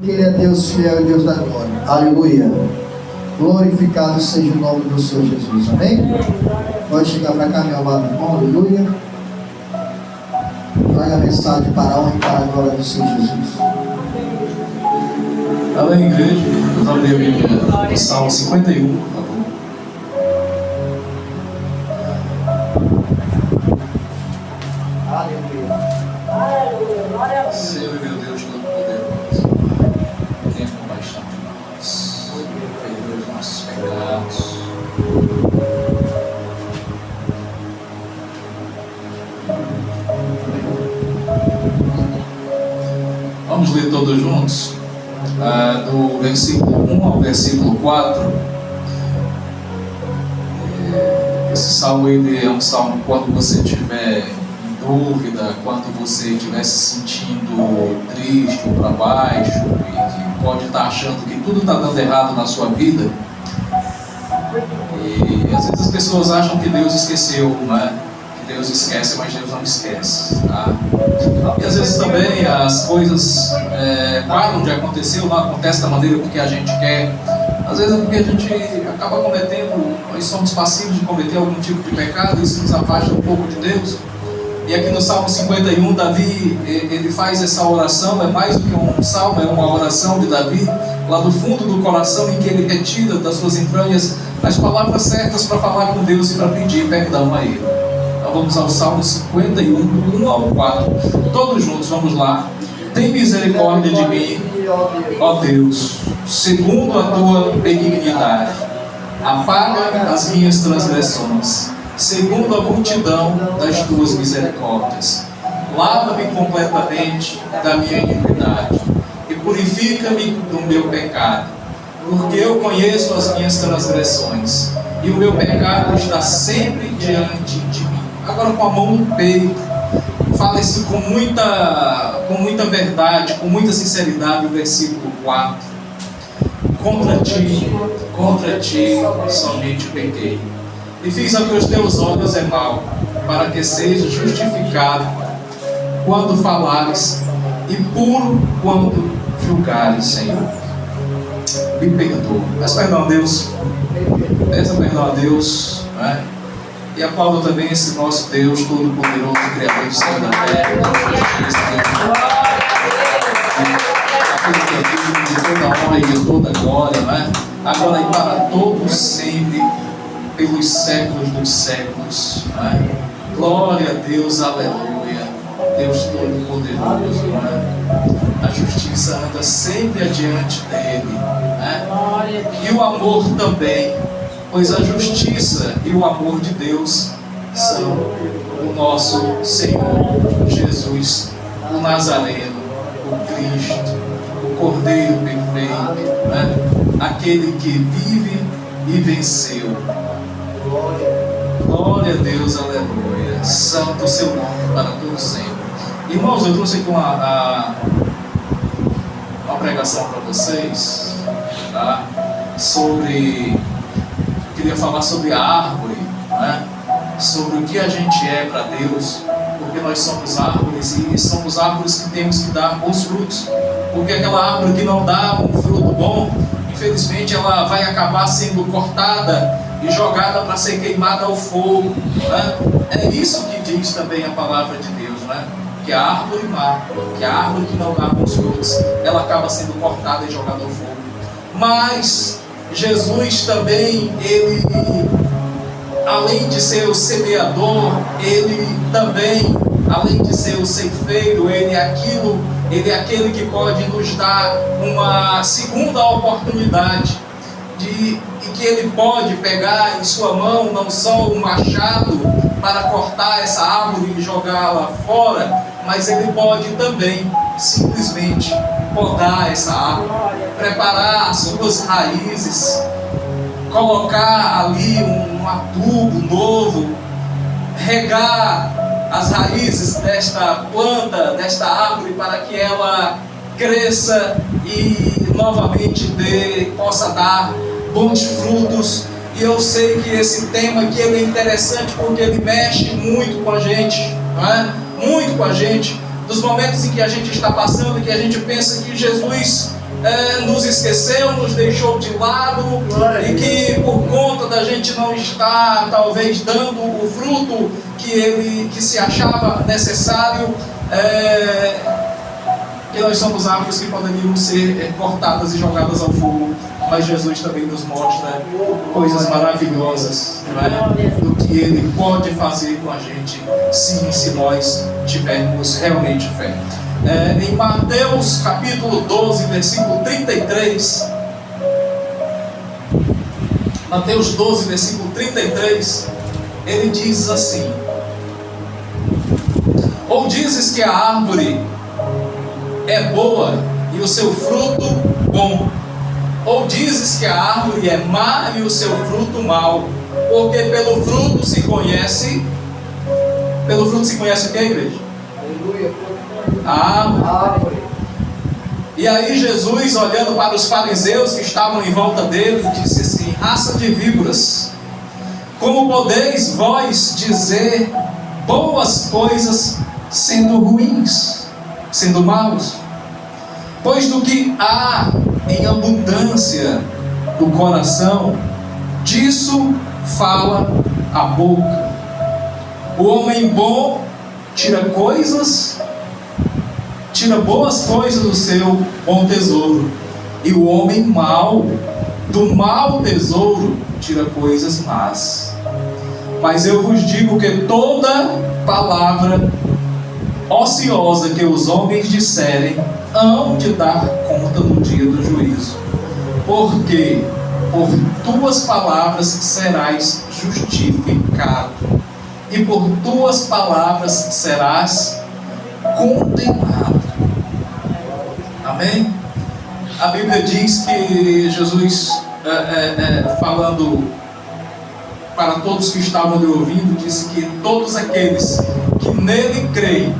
Que Ele é Deus fiel e Deus da glória. Aleluia. Glorificado seja o nome do Senhor Jesus. Amém? Pode chegar para cá, meu amado irmão. Aleluia. Traga a mensagem para a honra e para a glória do Senhor Jesus. Amém, igreja. Vamos abrir a Bíblia. Salmo 51, por favor. Aleluia. Senhor e meu Deus Todo-Poderoso, tenha compaixão de nós, perdoe os nossos pecados. Vamos ler todos juntos, do versículo 1 ao versículo 4. Esse salmo ele é um salmo quando você tiver dúvida, quando você estiver se sentindo triste ou para baixo e que pode estar achando que tudo está dando errado na sua vida. E às vezes as pessoas acham que Deus esqueceu, né? Que Deus esquece, mas Deus não esquece, tá? E às vezes também as coisas param de acontecer, ou não acontece da maneira que a gente quer. Às vezes é porque a gente acaba cometendo, nós somos passivos de cometer algum tipo de pecado, isso nos afasta um pouco de Deus. E aqui no Salmo 51, Davi, ele faz essa oração, é mais do que um salmo, é uma oração de Davi, lá do fundo do coração, em que ele retira das suas entranhas as palavras certas para falar com Deus e para pedir perdão a Ele. Então vamos ao Salmo 51, do 1 ao 4, todos juntos, vamos lá. Tem misericórdia de mim, ó Deus, segundo a tua benignidade, apaga as minhas transgressões, segundo a multidão das tuas misericórdias. Lava-me completamente da minha iniquidade e purifica-me do meu pecado, porque eu conheço as minhas transgressões e o meu pecado está sempre diante de mim. Agora, com a mão no peito, fala-se com muita verdade, com muita sinceridade, o versículo 4. Contra ti somente pequei, e fiz ao que os teus olhos é mal, para que seja justificado quando falares, e puro quando julgares, Senhor. Me perdoa. Peça perdão a Deus. Peça perdão a Deus, né? E aplauda também esse nosso Deus Todo-Poderoso, Criador do céu e da terra, de toda honra e de toda glória, né? Agora e para todos sempre, pelos séculos dos séculos, né? Glória a Deus, aleluia. Deus Todo-Poderoso, né? A justiça anda sempre adiante dele, né? E o amor também, pois a justiça e o amor de Deus são o nosso Senhor Jesus, o Nazareno, o Cristo, o Cordeiro perfeito, né? Aquele que vive e venceu. Glória a Deus, aleluia. Santo o seu nome para todos sempre. Irmãos, eu trouxe aqui uma pregação para vocês, tá? Queria falar sobre a árvore, né? Sobre o que a gente é para Deus, porque nós somos árvores e somos árvores que temos que dar bons frutos, porque aquela árvore que não dá um fruto bom, infelizmente ela vai acabar sendo cortada e jogada para ser queimada ao fogo, né? É isso que diz também a palavra de Deus, né? Que a árvore má, que a árvore que não dá bons frutos, ela acaba sendo cortada e jogada ao fogo. Mas Jesus também, ele, além de ser o semeador, ele também, além de ser o ceifeiro, ele é aquele que pode nos dar uma segunda oportunidade e que ele pode pegar em sua mão não só um machado para cortar essa árvore e jogá-la fora, mas ele pode também simplesmente podar essa árvore, preparar as suas raízes, colocar ali um adubo novo, regar as raízes desta planta, desta árvore, para que ela cresça e novamente possa dar bons frutos. E eu sei que esse tema aqui ele é interessante porque ele mexe muito com a gente, não é? Muito com a gente, dos momentos em que a gente está passando, que a gente pensa que Jesus nos esqueceu, nos deixou de lado, e que por conta da gente não estar talvez dando o fruto que se achava necessário, que nós somos árvores que poderiam ser cortadas e jogadas ao fogo. Mas Jesus também nos mostra coisas maravilhosas, não é? Do que Ele pode fazer com a gente, sim, se nós tivermos realmente fé. Em Mateus capítulo 12, versículo 33, Mateus 12, versículo 33, ele diz assim: ou dizes que a árvore é boa e o seu fruto bom, ou dizes que a árvore é má e o seu fruto mau, porque pelo fruto se conhece. Pelo fruto se conhece o que, igreja? Aleluia. A árvore. E aí Jesus, olhando para os fariseus que estavam em volta dele, disse assim: raça de víboras, como podeis vós dizer boas coisas sendo ruins, sendo maus? Pois do que há em abundância do coração, disso fala a boca. O homem bom tira boas coisas do seu bom tesouro, e o homem mau, do mau tesouro, tira coisas más. Mas eu vos digo que toda palavra ociosa que os homens disserem, hão de dar conta no dia do juízo. Porque por tuas palavras serás justificado, e por tuas palavras serás condenado. Amém? A Bíblia diz que Jesus, falando para todos que estavam lhe ouvindo, disse que todos aqueles que nele creem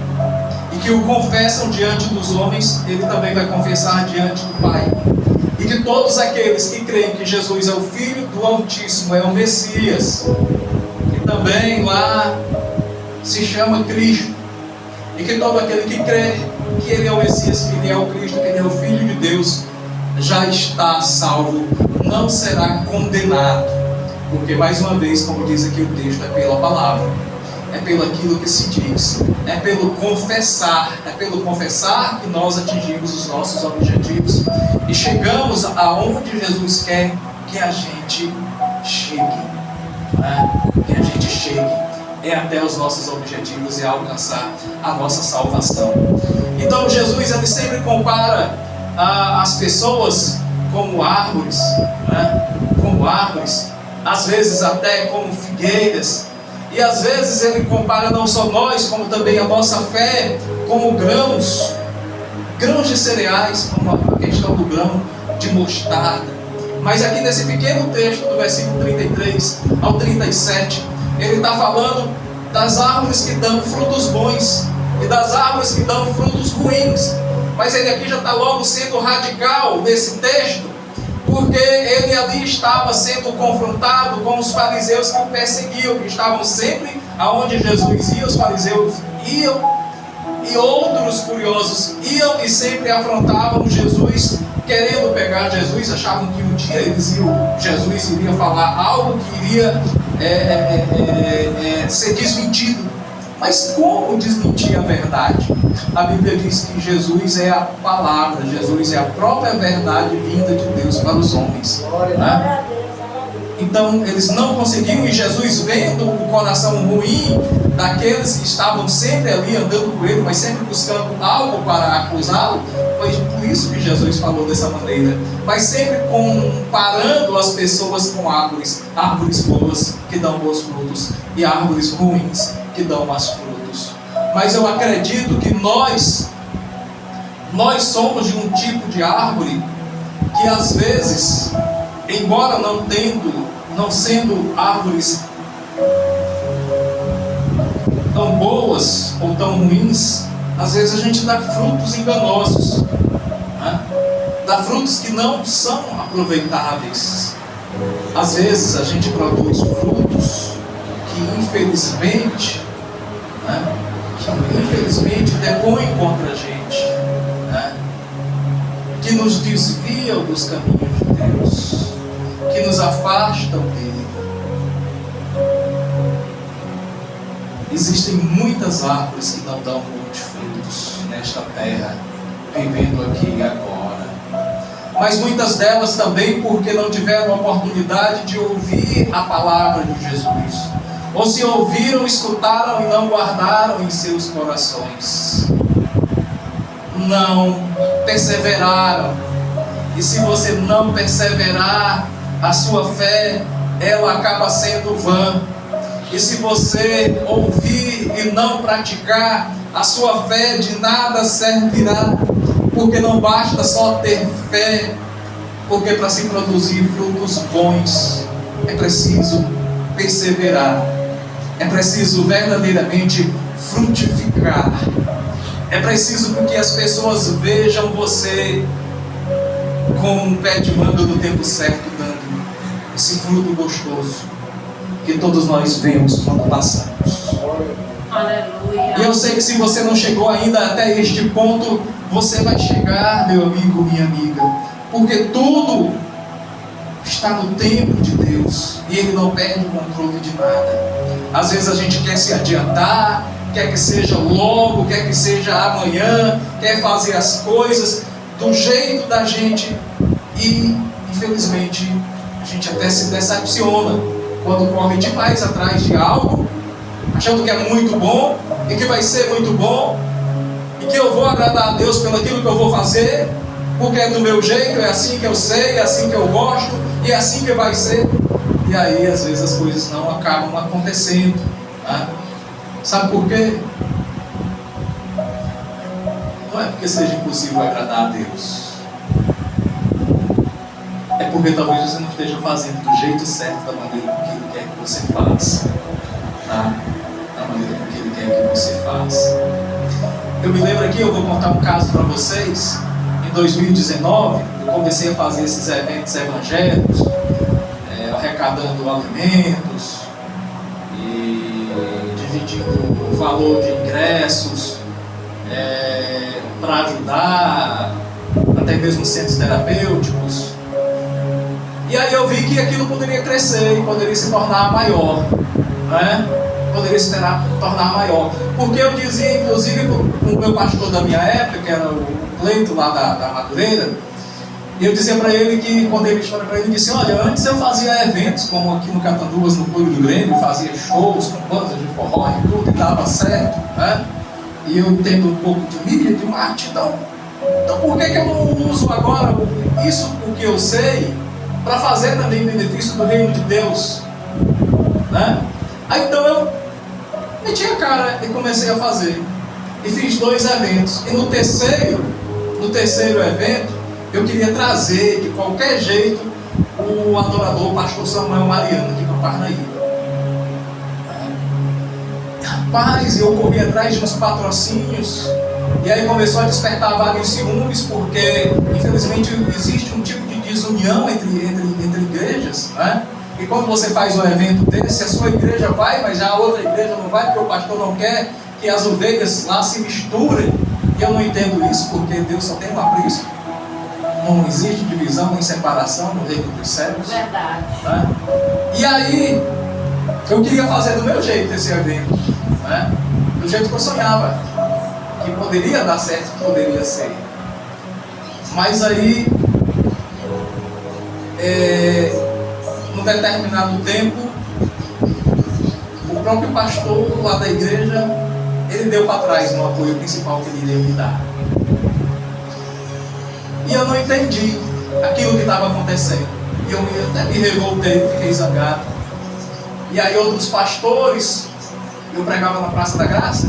e que o confessam diante dos homens, ele também vai confessar diante do Pai. E que todos aqueles que creem que Jesus é o Filho do Altíssimo, é o Messias, que também lá se chama Cristo, e que todo aquele que crê que Ele é o Messias, que Ele é o Cristo, que Ele é o Filho de Deus, já está salvo, não será condenado. Porque, mais uma vez, como diz aqui o texto, é pela palavra, é pelo aquilo que se diz, é pelo confessar que nós atingimos os nossos objetivos e chegamos aonde Jesus quer que a gente chegue, né? Que a gente chegue até os nossos objetivos e alcançar a nossa salvação. Então Jesus, ele sempre compara as pessoas como árvores, né? Como árvores, às vezes até como figueiras, e às vezes ele compara não só nós, como também a nossa fé, como grãos de cereais, como a questão do grão de mostarda. Mas aqui nesse pequeno texto, do versículo 33 ao 37, ele está falando das árvores que dão frutos bons e das árvores que dão frutos ruins. Mas ele aqui já está logo sendo radical nesse texto, porque ele ali estava sendo confrontado com os fariseus que o perseguiam, que estavam sempre aonde Jesus ia, os fariseus iam, e outros curiosos iam e sempre afrontavam Jesus, querendo pegar Jesus. Achavam que um dia Jesus iria falar algo que iria ser desmentido. Mas como desmentir a verdade? A Bíblia diz que Jesus é a palavra, Jesus é a própria verdade vinda de Deus para os homens, né? Então eles não conseguiam, e Jesus, vendo o coração ruim daqueles que estavam sempre ali andando com ele, mas sempre buscando algo para acusá-lo, foi por isso que Jesus falou dessa maneira, mas sempre comparando as pessoas com árvores boas que dão bons frutos e árvores ruins que dão más frutos. Mas eu acredito que nós somos de um tipo de árvore que às vezes, embora não sendo árvores tão boas ou tão ruins, às vezes a gente dá frutos enganosos, né? Dá frutos que não são aproveitáveis. Às vezes a gente produz frutos que infelizmente depõem contra a gente, né? que nos desviam dos caminhos de Deus, que nos afastam dele. Existem muitas árvores que não dão muitos frutos nesta terra, vivendo aqui e agora. Mas muitas delas também porque não tiveram a oportunidade de ouvir a palavra de Jesus. Ou se ouviram, escutaram e não guardaram em seus corações. Não perseveraram. E se você não perseverar, a sua fé, ela acaba sendo vã. E se você ouvir e não praticar, a sua fé de nada servirá. Porque não basta só ter fé, porque para se produzir frutos bons, é preciso perseverar. É preciso verdadeiramente frutificar. É preciso que as pessoas vejam você com um pé de manga no tempo certo, dando esse fruto gostoso que todos nós vemos quando passamos. Aleluia. E eu sei que se você não chegou ainda até este ponto, você vai chegar, meu amigo, minha amiga, porque tudo está no tempo de Deus e Ele não perde o controle de nada. Às vezes a gente quer se adiantar, quer que seja logo, quer que seja amanhã, quer fazer as coisas do jeito da gente e, infelizmente, a gente até se decepciona quando corre demais atrás de algo, achando que é muito bom e que vai ser muito bom e que eu vou agradar a Deus pelo aquilo que eu vou fazer, porque é do meu jeito, é assim que eu sei, é assim que eu gosto e é assim que vai ser. E aí às vezes as coisas não acabam acontecendo, né? Sabe por quê? Não é porque seja impossível agradar a Deus, é porque talvez você não esteja fazendo do jeito certo, da maneira que Ele quer que você faça, tá? Da maneira que Ele quer que você faça. Eu me lembro aqui, eu vou contar um caso para vocês. Em 2019, eu comecei a fazer esses eventos evangélicos, arrecadando alimentos e dividindo o valor de ingressos para ajudar, até mesmo centros terapêuticos. E aí eu vi que aquilo poderia crescer e poderia se tornar maior, né? Poderia se tornar maior. Porque eu dizia, inclusive, com o meu pastor da minha época, que era o Cleito lá da Madureira, e eu dizia para ele que, quando ele história para ele, disse: olha, antes eu fazia eventos, como aqui no Catanduvas, no Clube do Grêmio, fazia shows com bandas de forró e tudo, e dava certo, né? E eu entendo um pouco de mídia, de marketing, então por que eu não uso agora isso, o que eu sei, para fazer também benefício do reino de Deus, né? Aí então eu meti a cara e comecei a fazer, e fiz 2 eventos, e no terceiro evento, eu queria trazer de qualquer jeito o adorador, o pastor Samuel Mariano, aqui para Parnaíba. Rapaz, eu corri atrás de uns patrocínios, e aí começou a despertar vários ciúmes, porque infelizmente existe um tipo de desunião entre igrejas, né? E quando você faz um evento desse, a sua igreja vai, mas já a outra igreja não vai, porque o pastor não quer que as ovelhas lá se misturem. E eu não entendo isso, porque Deus só tem um aprisco. Não existe divisão nem separação no reino dos céus. Verdade. Né? E aí, eu queria fazer do meu jeito esse evento, né? Do jeito que eu sonhava, que poderia dar certo, que poderia ser. Mas aí, num determinado tempo, o próprio pastor lá da igreja, ele deu para trás no apoio principal que ele iria me dar. E eu não entendi aquilo que estava acontecendo. E eu até me revoltei, fiquei zangado. E aí outros pastores, eu pregava na Praça da Graça,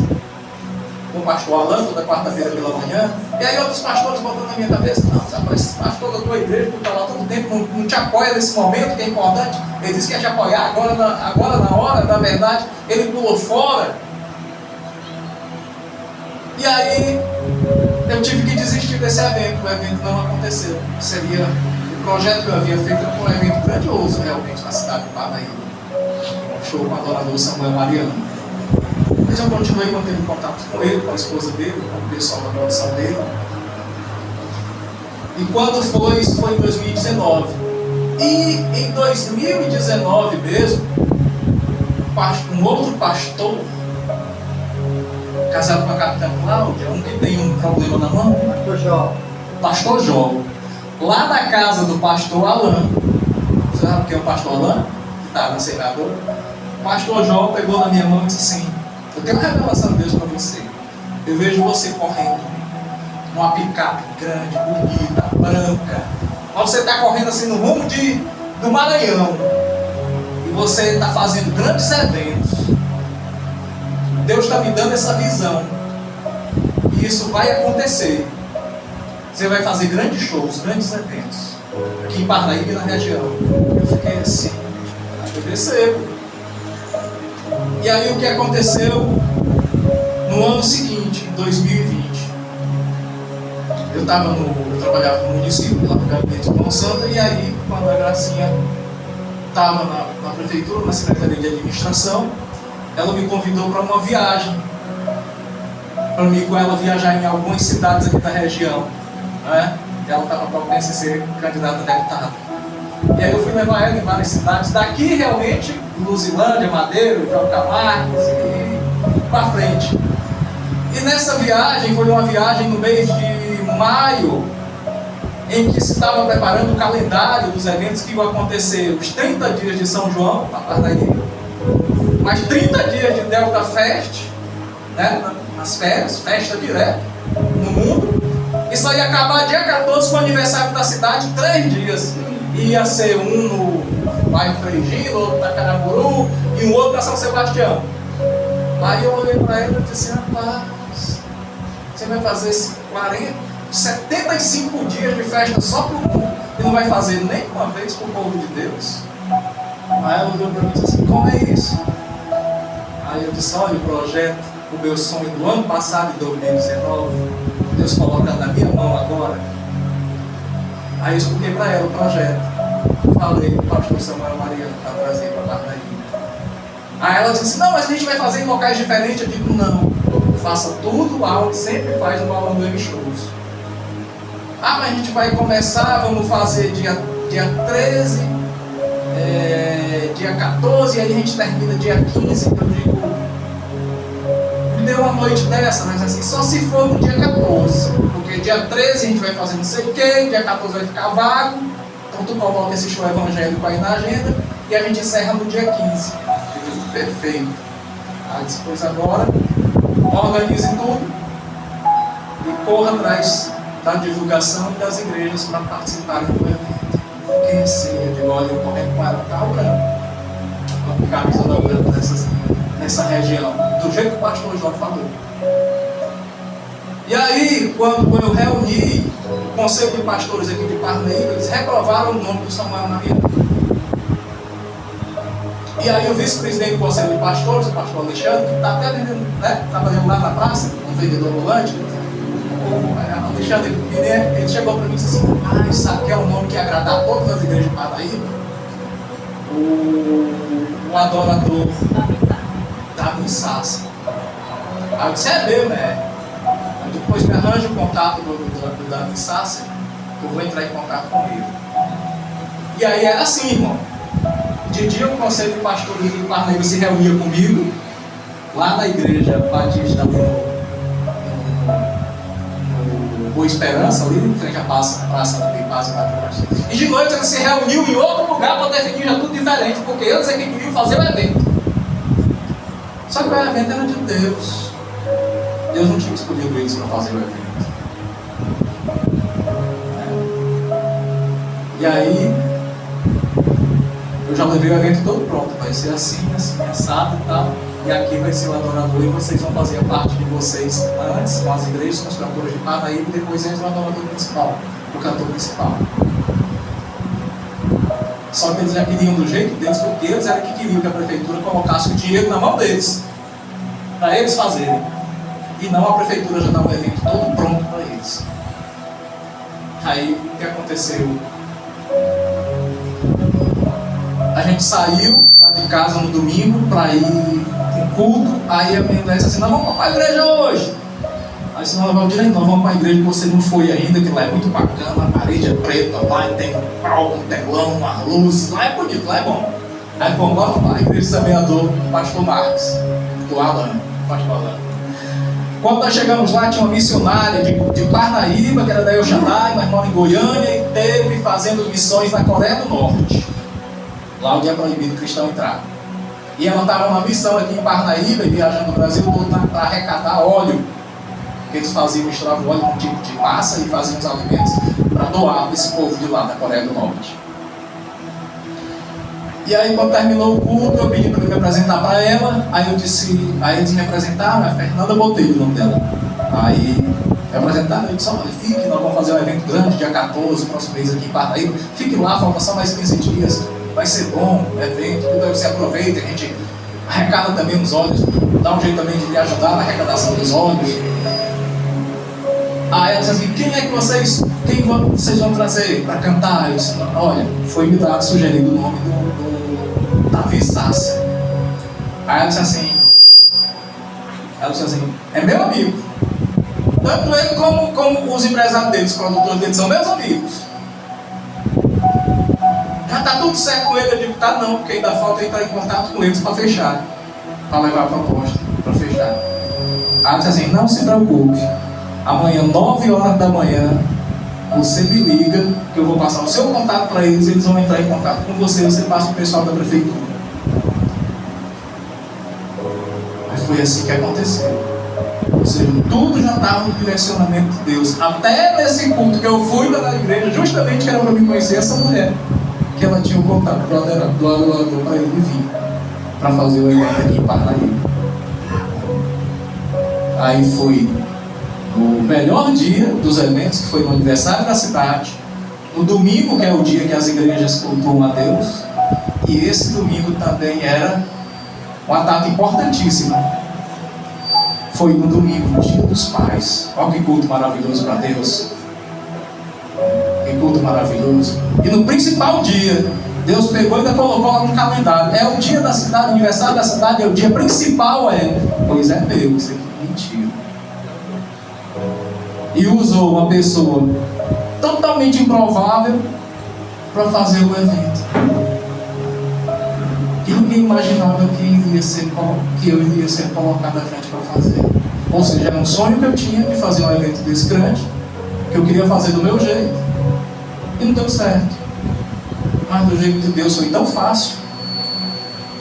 com o pastor Alan, toda quarta-feira pela manhã. E aí outros pastores botam na minha cabeça: não, sabe, esse pastor da tua igreja, que está lá todo tempo, não te apoia nesse momento que é importante. Ele disse que ia te apoiar, agora na hora, na verdade, ele pulou fora. E aí eu tive que desistir desse evento. O evento não aconteceu. Seria o projeto que eu havia feito, era um evento grandioso realmente na cidade de Parnaíba. Um show com o adorador Samuel Mariano. Mas eu continuei mantendo contato com ele, com a esposa dele, com o pessoal da produção dele. E quando foi? Isso foi em 2019. E em 2019 mesmo, um outro pastor, casado com a capitã Cláudia, um que tem um problema na mão, Pastor Jó, lá na casa do pastor Alain, você sabe quem é o pastor Alain? Que está na senadora. O pastor Jó pegou na minha mão e disse assim: eu tenho uma revelação de Deus para você. Eu vejo você correndo numa picape grande, bonita, branca, mas você está correndo assim no rumo do Maranhão, e você está fazendo grandes eventos. Deus está me dando essa visão, e isso vai acontecer. Você vai fazer grandes shows, grandes eventos aqui em Parnaíba e na região. Eu fiquei assim, eu recebo. E aí o que aconteceu no ano seguinte, em 2020? Eu trabalhava no município, lá no gabinete de Monsanto, e aí, quando a Gracinha estava na prefeitura, na Secretaria de Administração, ela me convidou para uma viagem, para mim com ela viajar em algumas cidades aqui da região, né? Ela estava propensa a ser candidata a deputada. E aí eu fui levar ela em várias cidades, daqui realmente, Luzilândia, Madeira, João Camargo, e para frente. E nessa viagem, foi uma viagem no mês de maio, em que se estava preparando o calendário dos eventos que iam acontecer, os 30 dias de São João, na Parnaíba, mais 30 dias de Delta Fest, né, nas férias, festa direta no mundo. Isso ia acabar dia 14 com o aniversário da cidade, 3 dias. Ia ser um no bairro Frigino, outro na Caramburu e um outro na São Sebastião. Aí eu olhei para ele e disse assim: rapaz, você vai fazer 75 dias de festa só para o mundo e não vai fazer nem uma vez para o povo de Deus? Aí ela olhou para mim e disse assim: como é isso? Aí eu disse: olha, o projeto, o meu sonho do ano passado, em 2019, Deus coloca na minha mão agora. Aí eu expliquei para ela o projeto. Falei para o pastor Samuel Maria para trazer para a Parnaíba. Aí ela disse assim: não, mas a gente vai fazer em locais diferentes. Eu digo: não, faça tudo lá onde sempre faz no Alan do Shows. Ah, mas a gente vai começar, vamos fazer dia 13, dia 14, e aí a gente termina dia 15. Eu digo: me deu uma noite dessa, mas assim, só se for no dia 14, porque dia 13 a gente vai fazer não sei o que, dia 14 vai ficar vago, então tu coloca esse show evangélico aí na agenda, e a gente encerra no dia 15. Eu digo: perfeito. Aí depois agora, organize tudo e corra atrás da divulgação e das igrejas para participarem do evento. Fiquei assim, eu digo: olha, eu correndo com ela no carro branco, com camisa da branca nessa região, do jeito que o pastor João falou. E aí, quando eu reuni o conselho de pastores aqui de Parnaíba, eles reprovaram o nome do Samuel Maria. E aí o vice-presidente do conselho de pastores, o pastor Alexandre, que está até vendendo, né, trabalhando lá na praça, um vendedor ambulante, o Alexandre, ele chegou para mim e disse assim: ah, isso aqui é um nome que ia agradar a todas as igrejas de Parnaíba. O adorador Davi Sassi. Aí eu disse: é meu, né? Aí depois me arranja o contato do Davi Sassi, que eu vou entrar em contato com ele. E aí era assim, irmão. De dia o conselho de pastores de Parnaíba se reunia comigo, lá na igreja Batista, ali no Boa Esperança, ali em frente à praça da Paz e Matheus. E de noite eles se reuniam em outro lugar para definir já tudo diferente, porque eles é que queriam fazer o evento. Só que o evento era de Deus. Deus não tinha escolhido eles para fazer o evento. E aí, eu já levei o evento todo pronto. Vai ser assim, assado e tal. E aqui vai ser o adorador, e vocês vão fazer a parte de vocês antes, com as igrejas, com os cantores de Parnaíba, e depois entra o adorador principal, o cantor principal. Só que eles já queriam do jeito deles, porque eles eram que queriam que a prefeitura colocasse o dinheiro na mão deles, para eles fazerem. E não a prefeitura já dá um evento todo pronto para eles. Aí, o que aconteceu? A gente saiu lá de casa no domingo para ir para um culto. Aí a minha mulher disse assim: não, vamos para a igreja hoje. Aí você não Valdir, então vamos para a igreja que você não foi ainda, que lá é muito bacana, a parede é preta, lá e tem um palco, um telão, uma luz, lá é bonito, lá é bom. Aí vamos lá, a igreja semeador, o pastor Marcos, do Alan, pastor Alan. Quando nós chegamos lá, tinha uma missionária de Parnaíba, que era da El Shaddai, mas mora em Goiânia, e teve fazendo missões na Coreia do Norte, lá onde é proibido cristão entrar. E ela estava numa missão aqui em Parnaíba, e viajando no Brasil todo para arrecadar óleo. Que eles faziam, misturavam óleo com um tipo de massa e faziam os alimentos para doar para esse povo de lá da Coreia do Norte. E aí, quando terminou o culto, eu pedi para me apresentar para ela. Aí eles me apresentaram, a Fernanda Botelho, o nome dela. Aí me apresentaram, eu disse: olha, fique, nós vamos fazer um evento grande, dia 14, próximo mês aqui em Parnaíba. Fique lá, falta só mais 15 dias. Vai ser bom o evento, tudo aí você aproveita, a gente arrecada também os óleos, dá um jeito também de lhe ajudar na arrecadação dos óleos. Aí ela disse assim: quem vocês vão trazer para cantar? Eu disse: olha, foi me dado, sugerido o nome do Davi Sassi. Aí ela disse assim, é meu amigo. Tanto ele como os empresários deles, os produtores deles, são meus amigos. Já está tudo certo com ele. Eu digo: tá não, porque ainda falta entrar em contato com eles para fechar, para levar a proposta, para fechar. Aí ela disse assim: não se preocupe, amanhã, 9 horas da manhã, você me liga, que eu vou passar o seu contato para eles, eles vão entrar em contato com você passa o pessoal da prefeitura. Mas foi assim que aconteceu. Ou seja, tudo já estava no direcionamento de Deus. Até nesse culto que eu fui na igreja, justamente que era para me conhecer essa mulher, que ela tinha o contato do adorador para ele vir, para fazer o evento aqui em Parnaíba. Aí foi o melhor dia dos eventos, que foi no aniversário da cidade, no domingo, que é o dia que as igrejas cultuam a Deus, e esse domingo também era uma data importantíssima. Foi no domingo, dia dos pais. Olha que culto maravilhoso para Deus. Que culto maravilhoso. E no principal dia, Deus pegou e ainda colocou lá no calendário. É o dia da cidade, o aniversário da cidade, é o dia principal, pois é meu, isso aqui é mentira. E usou uma pessoa totalmente improvável para fazer o evento. E ninguém imaginava que eu iria ser colocado à frente para fazer. Ou seja, era um sonho que eu tinha de fazer um evento desse grande, que eu queria fazer do meu jeito. E não deu certo. Mas do jeito de Deus foi tão fácil,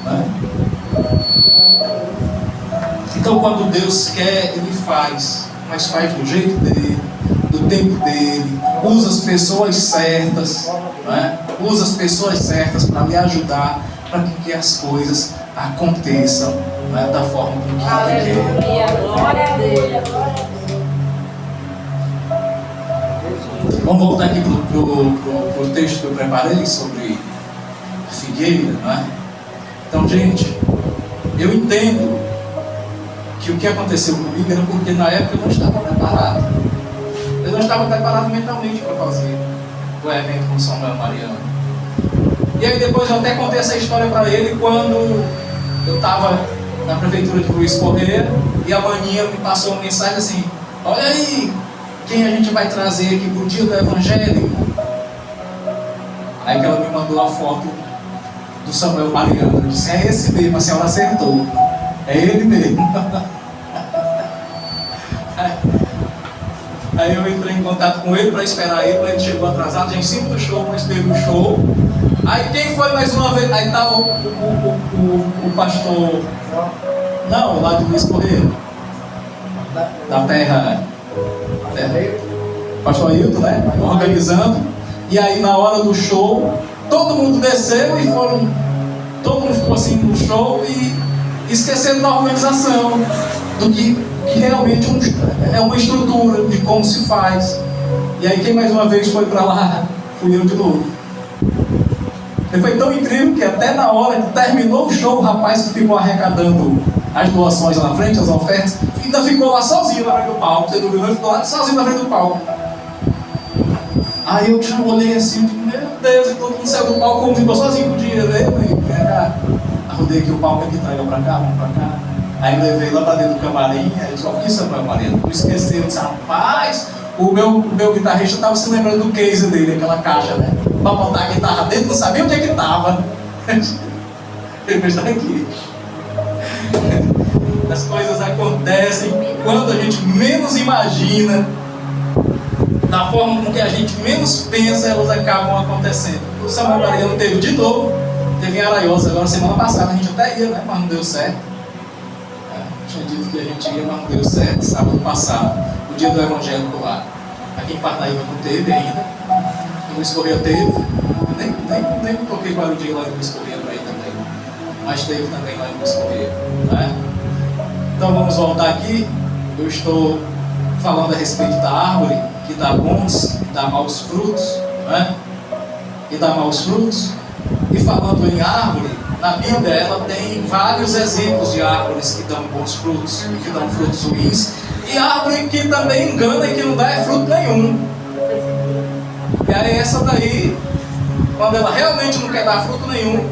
né? Então, quando Deus quer, Ele faz. Mas faz do jeito dele, do tempo dele, usa as pessoas certas, né? Usa as pessoas certas para lhe ajudar, para que as coisas aconteçam, né? Da forma que ele quer. Glória a Deus. Vamos voltar aqui para o texto que eu preparei sobre a figueira, né? Então, gente, eu entendo que o que aconteceu comigo era porque na época eu não estava preparado. Eu não estava preparado mentalmente para fazer o evento com Samuel Mariano. E aí depois eu até contei essa história para ele quando eu estava na prefeitura de Luiz Correia e a maninha me passou uma mensagem assim: olha aí, quem a gente vai trazer aqui pro dia do Evangelho? Aí que ela me mandou a foto do Samuel Mariano. Eu disse: é esse mesmo, a senhora acertou. É ele mesmo. Aí eu entrei em contato com ele para esperar ele, mas ele chegou atrasado, já em cima do show, mas teve um show. Aí quem foi mais uma vez? Aí estava o pastor, não, lá de Luiz Correia, da terra, pastor Ailton, né? Organizando. E aí na hora do show, todo mundo desceu e todo mundo ficou assim no show e esquecendo da organização, do que realmente é uma estrutura de como se faz. E aí quem mais uma vez foi para lá? Fui eu de novo. E foi tão incrível que até na hora que terminou o show, o rapaz que ficou arrecadando as doações lá na frente, as ofertas, ainda ficou lá sozinho na frente do palco. Você não viu? Ele ficou lá sozinho na frente do palco. Aí eu olhei assim, meu Deus, e todo mundo saiu do palco, como ficou sozinho com o dinheiro. Vem cá, arrudei aqui o palco aqui, traiu pra cá, vamos pra cá. Aí levei lá para dentro do camarim, aí disse, o que Samuel Maria? Não esqueceu, disse, rapaz, o meu guitarrista estava se lembrando do case dele, aquela caixa, né? Para botar a guitarra dentro, não sabia onde é que estava. Ele está aqui. As coisas acontecem quando a gente menos imagina, da forma com que a gente menos pensa, elas acabam acontecendo. O Samuel Maria não teve de novo, teve em Araiosa agora semana passada, a gente até ia, né? Mas não deu certo. Tinha dito que a gente ia, mas não deu certo, sábado passado, o dia do Evangelho do Lar. Aqui em Parnaíba não teve ainda, em Luiz Correia teve, nem toquei para o dia lá em Luiz Correia para ir também, mas teve também lá em Luiz Correia, né? Então vamos voltar aqui. Eu estou falando a respeito da árvore que dá bons e dá maus frutos, né? E dá maus frutos. E falando em árvore, na Bíblia ela tem vários exemplos de árvores que dão bons frutos e que dão frutos ruins, e árvore que também engana e que não dá fruto nenhum. E aí essa daí, quando ela realmente não quer dar fruto nenhum,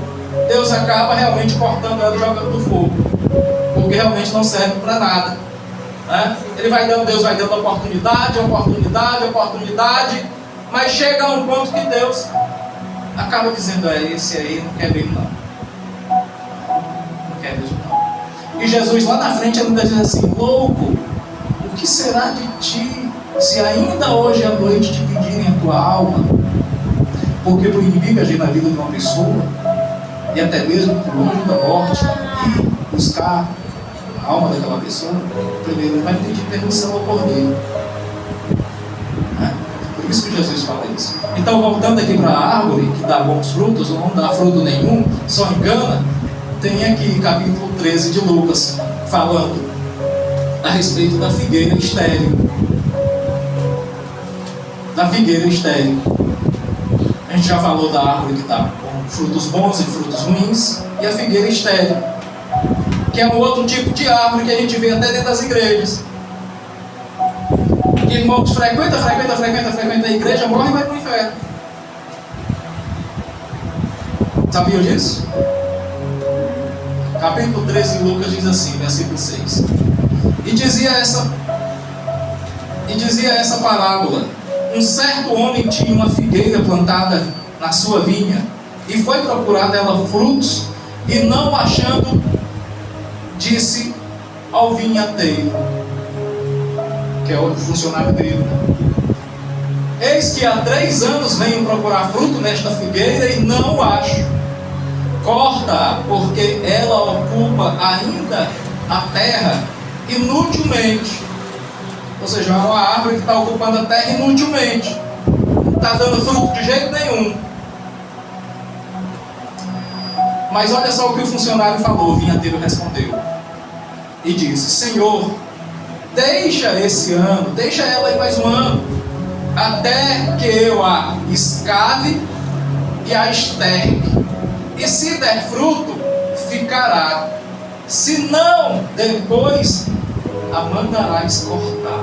Deus acaba realmente cortando ela e jogando no fogo, porque realmente não serve para nada, né? Deus vai dando oportunidade, mas chega a um ponto que Deus acaba dizendo, esse aí não quer mesmo não. Não quer mesmo não. E Jesus lá na frente ainda diz assim, louco, o que será de ti, se ainda hoje à noite te pedirem a tua alma? Porque para o inimigo agir na vida de uma pessoa, e até mesmo por longe da morte, e buscar a alma daquela pessoa, primeiro ele vai pedir permissão ao cordeiro. Por isso que Jesus fala isso. Então, voltando aqui para a árvore que dá bons frutos, ou não dá fruto nenhum, só engana, tem aqui capítulo 13 de Lucas, falando a respeito da figueira estéril. Da figueira estéril. A gente já falou da árvore que dá frutos bons e frutos ruins, e a figueira estéril, que é um outro tipo de árvore que a gente vê até dentro das igrejas. Que irmãos frequenta a igreja, morre e vai para o inferno. Sabiam disso? Capítulo 13 de Lucas diz assim, versículo 6. E dizia essa parábola: um certo homem tinha uma figueira plantada na sua vinha, e foi procurar dela frutos, e não achando, disse ao vinhateiro, que é o funcionário dele, eis que há 3 anos venho procurar fruto nesta figueira e não acho. Corta-a, porque ela ocupa ainda a terra inutilmente. Ou seja, é uma árvore que está ocupando a terra inutilmente, não está dando fruto de jeito nenhum. Mas olha só o que o funcionário falou. O vinhateiro respondeu e disse: Senhor, deixa esse ano, deixa ela aí mais um ano, até que eu a escave e a esterque, e se der fruto, ficará, se não, depois a mandarás cortar.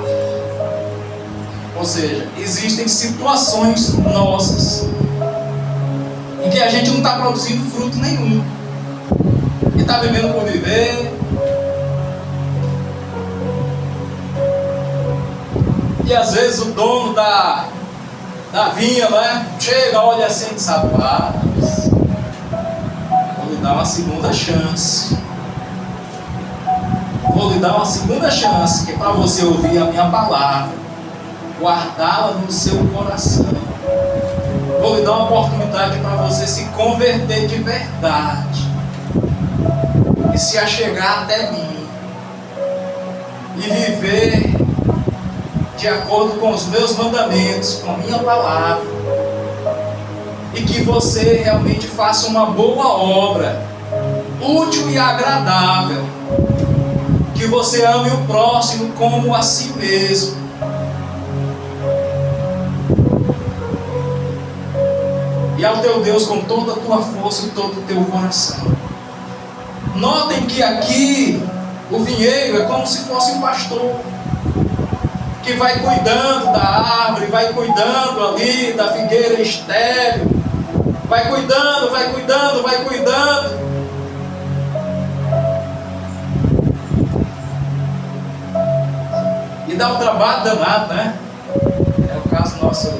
Ou seja, existem situações nossas em que a gente não está produzindo fruto nenhum, e está vivendo por viver. E às vezes o dono da vinha, né, chega, olha assim e diz: rapaz, vou lhe dar uma segunda chance. Vou lhe dar uma segunda chance, que é para você ouvir a minha palavra, guardá-la no seu coração. Vou lhe dar uma oportunidade para você se converter de verdade e se achegar até mim e viver de acordo com os meus mandamentos, com a minha palavra, e que você realmente faça uma boa obra, útil e agradável, que você ame o próximo como a si mesmo. E ao teu Deus com toda a tua força e todo o teu coração. Notem que aqui o vinheiro é como se fosse um pastor que vai cuidando da árvore, vai cuidando ali da figueira estéril, vai cuidando. E dá um trabalho danado, né? É o caso do nosso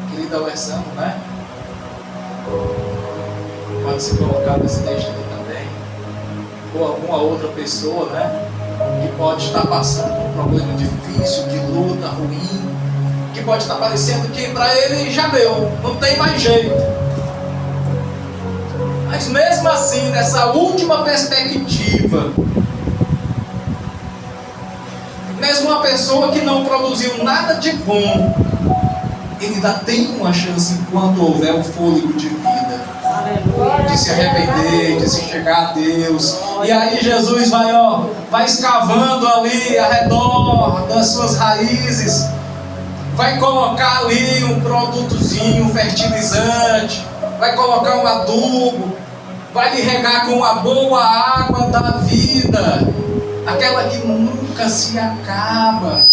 querido Alessandro, né? Pode se colocar nesse texto aqui também. Ou alguma outra pessoa, né? Que pode estar passando por um problema difícil, de luta ruim, que pode estar parecendo que para ele já deu, não tem mais jeito. Mas mesmo assim, nessa última perspectiva, mesmo uma pessoa que não produziu nada de bom, ele ainda tem uma chance enquanto houver o fôlego de vida, de se arrepender, de se chegar a Deus. E aí Jesus vai escavando ali ao redor das suas raízes, vai colocar ali um produtozinho, um fertilizante, vai colocar um adubo, vai lhe regar com a boa água da vida, aquela que nunca se acaba.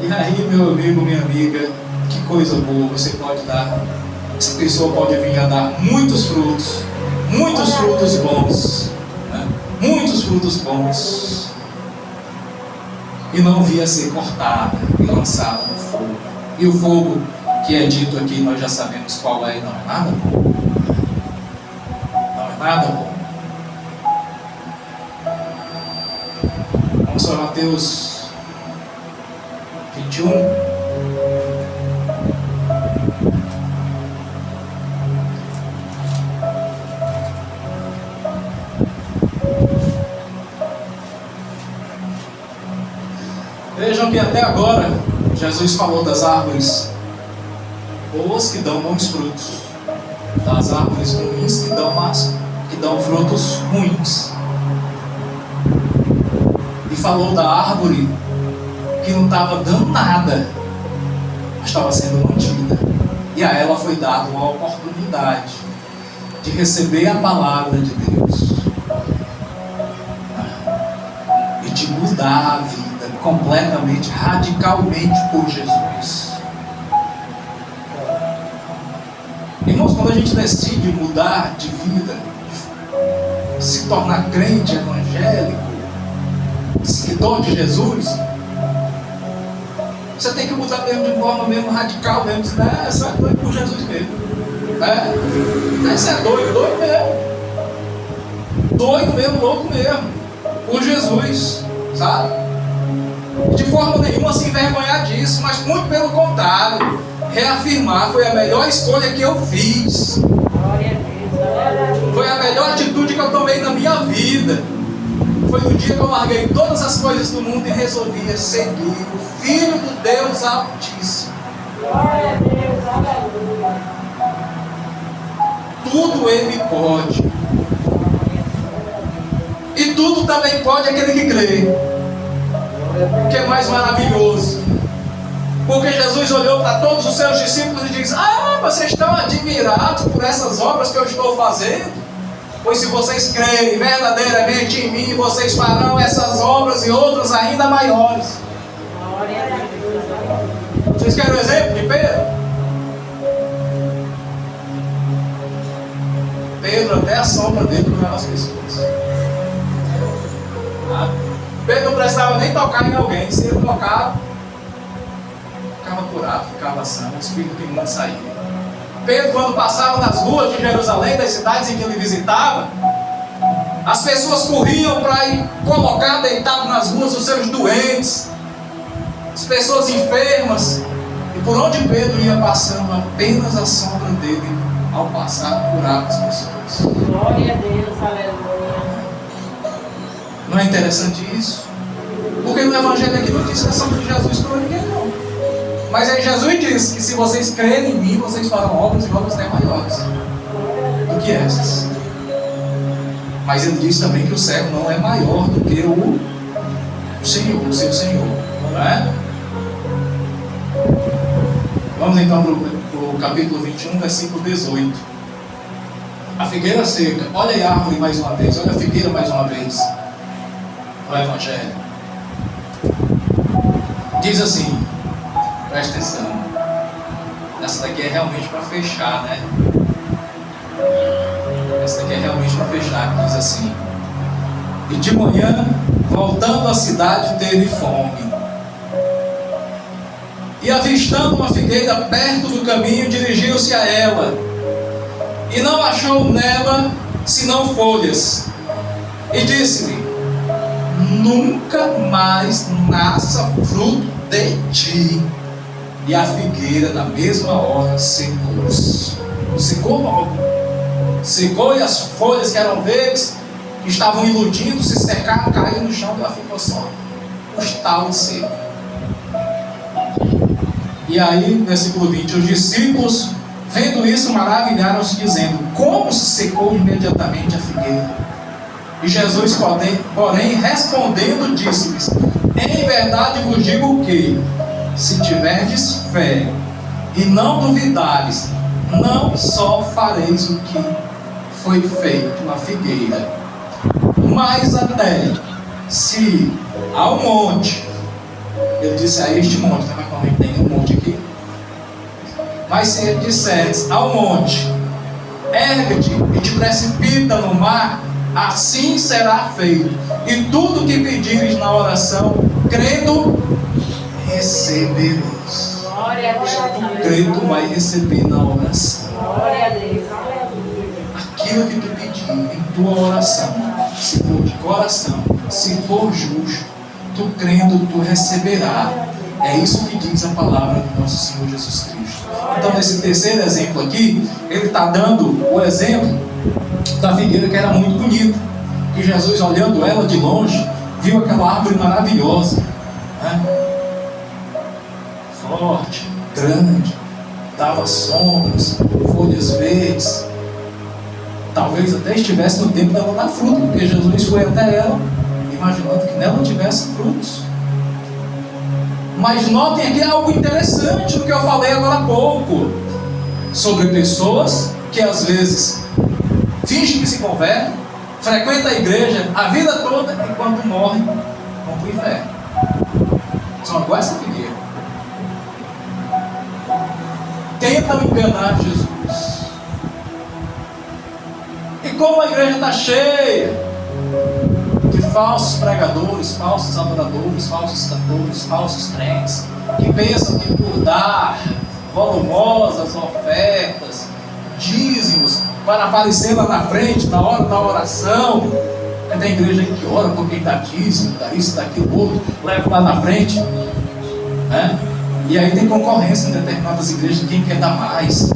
E aí, meu amigo, minha amiga, que coisa boa você pode dar. Essa pessoa pode vir a dar muitos frutos bons, né? Muitos frutos bons, e não vir a ser cortada e lançada no fogo. E o fogo que é dito aqui, nós já sabemos qual é, e não é nada bom. Não é nada bom. Vamos para Mateus 21. Vejam que até agora Jesus falou das árvores boas que dão bons frutos, das árvores ruins que dão frutos ruins. E falou da árvore que não estava dando nada, mas estava sendo mantida. E a ela foi dada uma oportunidade de receber a palavra de Deus e de mudar a vida completamente, radicalmente por Jesus. Irmãos, quando a gente decide mudar de vida, se tornar crente evangélico, seguidor de Jesus, você tem que mudar mesmo de forma mesmo radical mesmo. Dizer, você é doido por Jesus mesmo. Você é doido mesmo. Doido mesmo, louco mesmo. Por Jesus, sabe? De forma nenhuma se envergonhar disso, mas muito pelo contrário, reafirmar: foi a melhor escolha que eu fiz, foi a melhor atitude que eu tomei na minha vida. Foi no dia que eu larguei todas as coisas do mundo e resolvi seguir o Filho do Deus Altíssimo. Tudo Ele pode, e tudo também pode aquele que crê. O que é mais maravilhoso, porque Jesus olhou para todos os seus discípulos e disse: vocês estão admirados por essas obras que eu estou fazendo? Pois se vocês crerem verdadeiramente em mim, vocês farão essas obras e outras ainda maiores. Vocês querem um exemplo de Pedro? Pedro, até a sombra dele não era as pessoas. Pedro não prestava nem tocar em alguém. Se ele tocava, ficava curado, ficava sã, o espírito imundo saía. Pedro, quando passava nas ruas de Jerusalém, das cidades em que ele visitava, as pessoas corriam para ir colocar deitado nas ruas os seus doentes, as pessoas enfermas. E por onde Pedro ia passando, apenas a sombra dele, ao passar, curava as pessoas. Glória a Deus, aleluia. Não é interessante isso? Porque no Evangelho aqui não diz que a sombra de Jesus para ninguém, não. Mas aí Jesus diz que se vocês crerem em mim, vocês farão obras e obras até maiores do que essas. Mas ele diz também que o servo não é maior do que o Senhor, o seu Senhor. Não é? Vamos então para o capítulo 21, versículo 18. A figueira seca. Olha aí a árvore mais uma vez. Olha a figueira mais uma vez. No Evangelho. Diz assim, presta atenção. Essa daqui é realmente para fechar, né? Essa daqui é realmente para fechar. Diz assim: E de manhã, voltando à cidade, teve fome. E avistando uma figueira perto do caminho, dirigiu-se a ela. E não achou nela senão folhas. E disse-lhe: nunca mais nasça fruto de ti. E a figueira, na mesma hora, secou-se. Secou logo. Secou, e as folhas que eram verdes, que estavam iludindo, se secaram, caíram no chão, e ela ficou só um estalo seco. E aí, versículo 20: os discípulos, vendo isso, maravilharam-se, dizendo: como se secou imediatamente a figueira? E Jesus, porém, respondendo, disse-lhes: em verdade vos digo que, se tiverdes fé e não duvidares, não só fareis o que foi feito na figueira, mas até se ao monte, ele disse a este monte, mas como tem um monte aqui, mas se ele disseres ao monte: ergue-te e te precipita no mar, assim será feito. E tudo que pedires na oração, crendo, recebereis. Glória a Deus. Crendo vai receber na oração. Glória a Deus. Aquilo que tu pedir em tua oração, se for de coração, se for justo, tu crendo, tu receberá. É isso que diz a palavra do nosso Senhor Jesus Cristo. Então, nesse terceiro exemplo aqui, ele está dando o exemplo da figueira, que era muito bonita, que Jesus, olhando ela de longe, viu aquela árvore maravilhosa, né? Forte, grande, dava sombras, folhas verdes. Talvez até estivesse no tempo dela dar fruto, porque Jesus foi até ela imaginando que nela tivesse frutos. Mas notem aqui algo interessante do que eu falei agora há pouco, sobre pessoas que às vezes fingem que se convertem, frequentam a igreja a vida toda, e quando morrem, vão para o inferno. São igual essa figueira. Tentam enganar Jesus. E como a igreja está cheia de falsos pregadores, falsos adoradores, falsos cantores, falsos crentes, que pensam que por dar volumosas ofertas, dízimos, para aparecer lá na frente, na hora da oração, porque tem igreja que ora por quem dá dízimo, dá isso, dá aquilo, outro, leva lá na frente, né? E aí tem concorrência em determinadas igrejas, quem quer dar mais,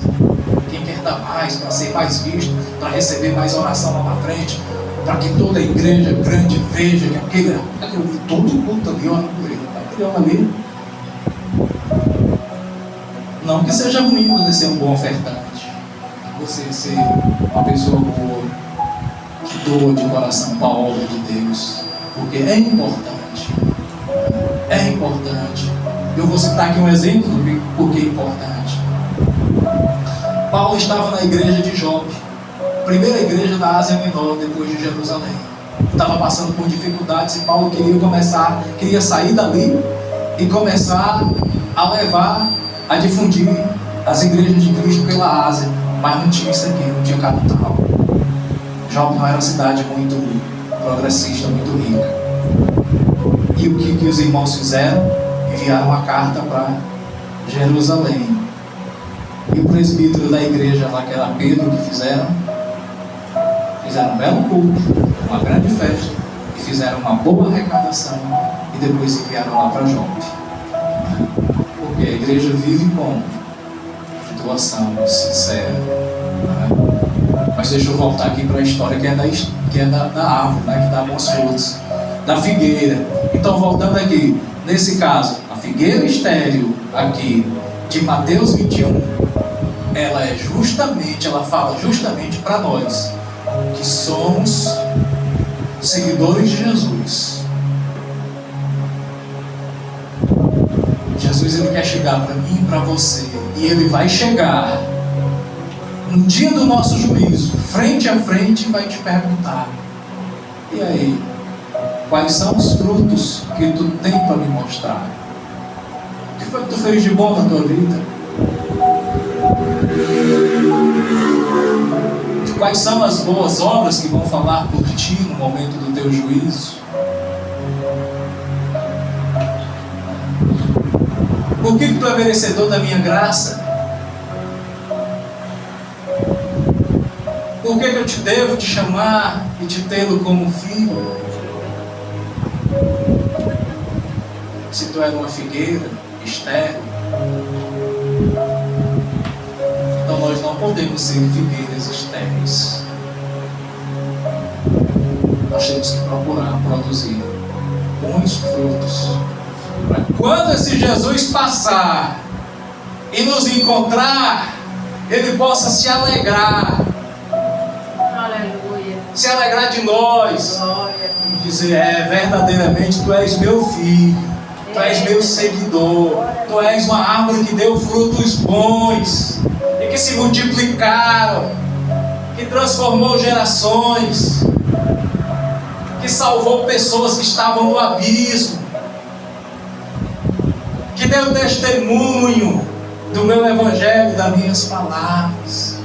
para ser mais visto, para receber mais oração lá na frente, para que toda a igreja grande veja que aquele todo culto ali ora por ele, aquele ora ali. Não que seja ruim você ser um bom ofertante, você ser uma pessoa boa, que doa de coração para a obra de Deus, porque é importante. É importante. Eu vou citar aqui um exemplo do porquê é importante. Paulo estava na igreja de Jope, primeira igreja da Ásia Menor, depois de Jerusalém. Estava passando por dificuldades e Paulo queria sair dali e começar a levar, a difundir as igrejas de Cristo pela Ásia, mas não tinha isso aqui, não tinha capital. Jope não era uma cidade muito progressista, muito rica. E o que os irmãos fizeram? Enviaram uma carta para Jerusalém. E o presbítero da igreja lá, que era Pedro, que fizeram um belo culto, uma grande festa, e fizeram uma boa arrecadação, e depois enviaram lá para Jope. Porque a igreja vive com doação sincera, né? Mas deixa eu voltar aqui para a história que é da árvore, né? Que dá bons frutos, da figueira. Então, voltando aqui, nesse caso, a figueira estéril aqui de Mateus 21, ela fala justamente para nós que somos seguidores de Jesus. Jesus, ele quer chegar para mim e para você, e ele vai chegar no dia do nosso juízo, frente a frente, e vai te perguntar: e aí, quais são os frutos que tu tem para me mostrar? O que foi que tu fez de bom na tua vida? quais são as boas obras que vão falar por ti no momento do teu juízo? Por que tu é merecedor da minha graça? Por que eu te devo te chamar e te tê-lo como filho? Se tu és uma figueira estéril, então nós não podemos ser figueiras estéreis. Nós temos que procurar produzir bons frutos. Quando esse Jesus passar e nos encontrar, Ele possa se alegrar. Aleluia. Se alegrar de nós. Glória. E dizer, verdadeiramente tu és meu filho. Tu és meu seguidor. Tu és uma árvore que deu frutos bons. E que se multiplicaram. Que transformou gerações. Que salvou pessoas que estavam no abismo. Que deu testemunho do meu evangelho, das minhas palavras.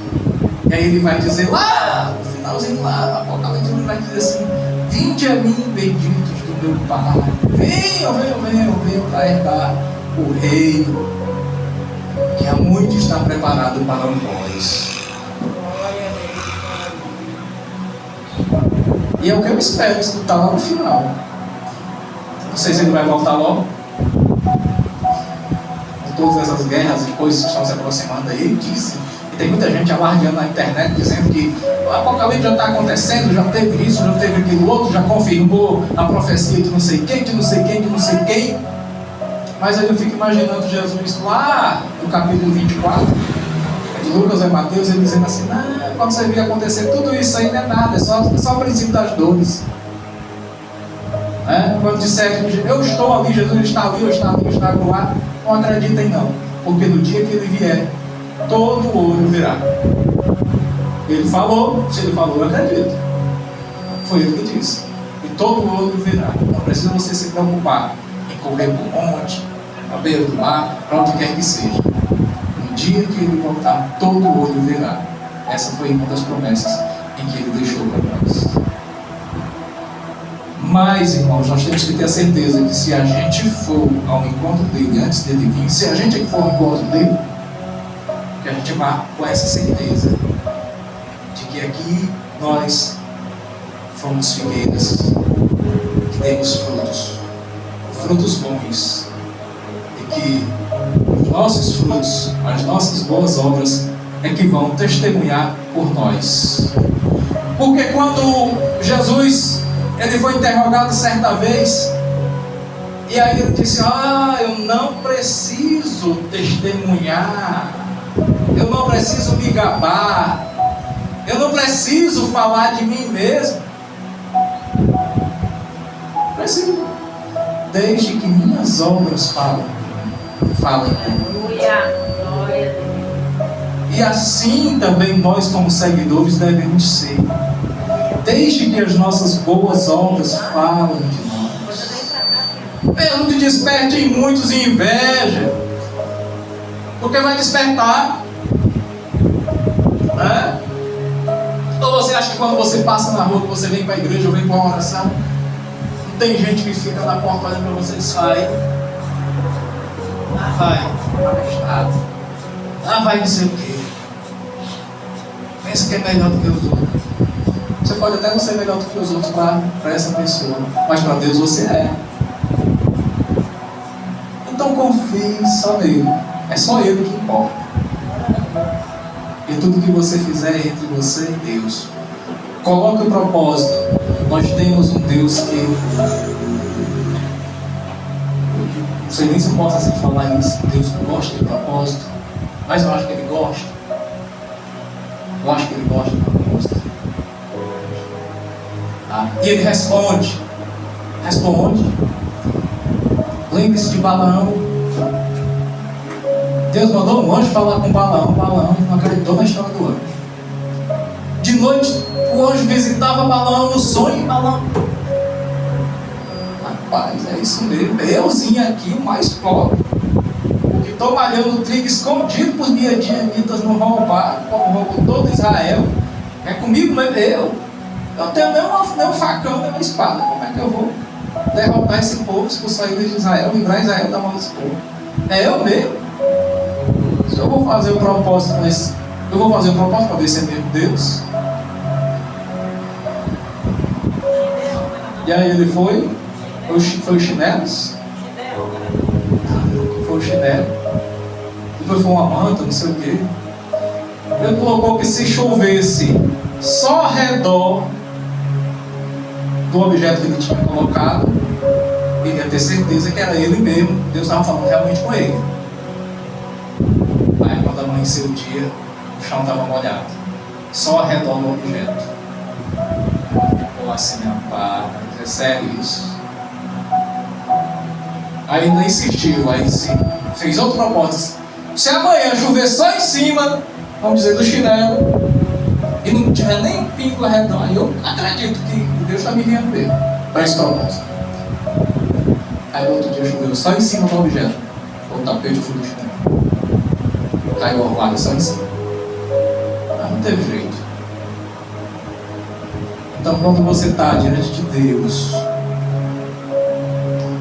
E aí ele vai dizer lá, no finalzinho lá, no Apocalipse, ele vai dizer assim: vinde a mim, benditos do meu Pai. Venham para herdar o reino que há muito está preparado para nós. E é o que eu espero escutar lá no final. Não sei se ele vai voltar logo. Todas essas guerras e coisas que estão se aproximando aí, dizem, e tem muita gente alardeando na internet dizendo que o Apocalipse já está acontecendo, já teve isso, já teve aquilo outro, já confirmou a profecia de não sei quem, de não sei quem, de não sei quem. Mas aí eu fico imaginando Jesus lá no capítulo 24, de Lucas e Mateus, ele dizendo assim: não, quando você vir acontecer tudo isso aí não é nada, é só o princípio das dores. Quando disser que eu estou ali, Jesus está ali, eu estou ali, eu estou lá, não acreditem não, porque no dia que ele vier, todo olho verá. Ele falou, se ele falou, eu acredito. Foi ele que disse. E todo olho verá. Não precisa você se preocupar em correr para o monte, para a beira do mar, para onde quer que seja. No dia que ele voltar, todo olho verá. Essa foi uma das promessas em que ele deixou para nós. Mas, irmãos, nós temos que ter a certeza que se a gente for ao encontro dele antes dele vir, se a gente é que for ao encontro dele, que a gente vá com essa certeza de que aqui nós fomos figueiras, que temos frutos bons, e que os nossos frutos, as nossas boas obras é que vão testemunhar por nós. Porque quando Jesus ele foi interrogado certa vez, e aí ele disse: eu não preciso testemunhar, eu não preciso me gabar, eu não preciso falar de mim mesmo. Preciso, desde que minhas obras falem por mim. Glória. E assim também nós, como seguidores, devemos ser. Desde que as nossas boas obras falem de nós. Não te desperte em muitos inveja, porque vai despertar. Ou você acha que quando você passa na rua, que você vem para a igreja ou vem para uma oração, não tem gente que fica na porta olhando para você e sai? Vai chato. Vai dizer o quê? Pensa que é melhor do que os outros. Você pode até não ser melhor do que os outros para essa pessoa, mas para Deus você é. Então confie só nele. É só Ele que importa. E tudo que você fizer é entre você e Deus. Coloque o propósito. Nós temos um Deus que... não sei nem se eu posso assim falar isso. Deus gosta de propósito. Mas eu acho que Ele gosta. Eu acho que Ele gosta de propósito. E ele responde. Lembre-se de Balaão. Deus mandou um anjo falar com Balaão. Balaão não acreditou na história do anjo. De noite o anjo visitava Balaão no sonho. E Balaão: rapaz, é isso mesmo, euzinho aqui, o mais pobre, que estou malhando trigo escondido para os midianitas não roubar, como roubou todo Israel. É comigo, mas eu não tenho nem um facão, nem uma espada. Como é que eu vou derrotar esse povo, expulsar eles de Israel, livrar Israel da mão desse povo? É eu mesmo. Se eu vou fazer o propósito com esse, eu vou fazer o propósito para ver se é mesmo Deus. E aí ele foi os chinelos, foi o chinelo, depois foi uma manta, não sei o quê. Ele colocou que se chovesse só ao redor do objeto que ele tinha colocado, ele ia ter certeza que era ele mesmo. Deus estava falando realmente com ele. Aí quando amanheceu o dia, o chão estava molhado, só ao redor do objeto. Ou assim, rapaz, é sério isso? Aí ainda insistiu, aí sim, fez outro propósito. Se amanhã chover só em cima, vamos dizer, do chinelo, e não tiver nem pingo ao redor, aí eu acredito que Deus está me enviando mesmo para esse propósito. Aí no outro dia choveu só em cima do objeto, o tapete foi do chinelo. Caiu a orvalho só em cima. Mas não teve jeito. Então quando você está diante de Deus,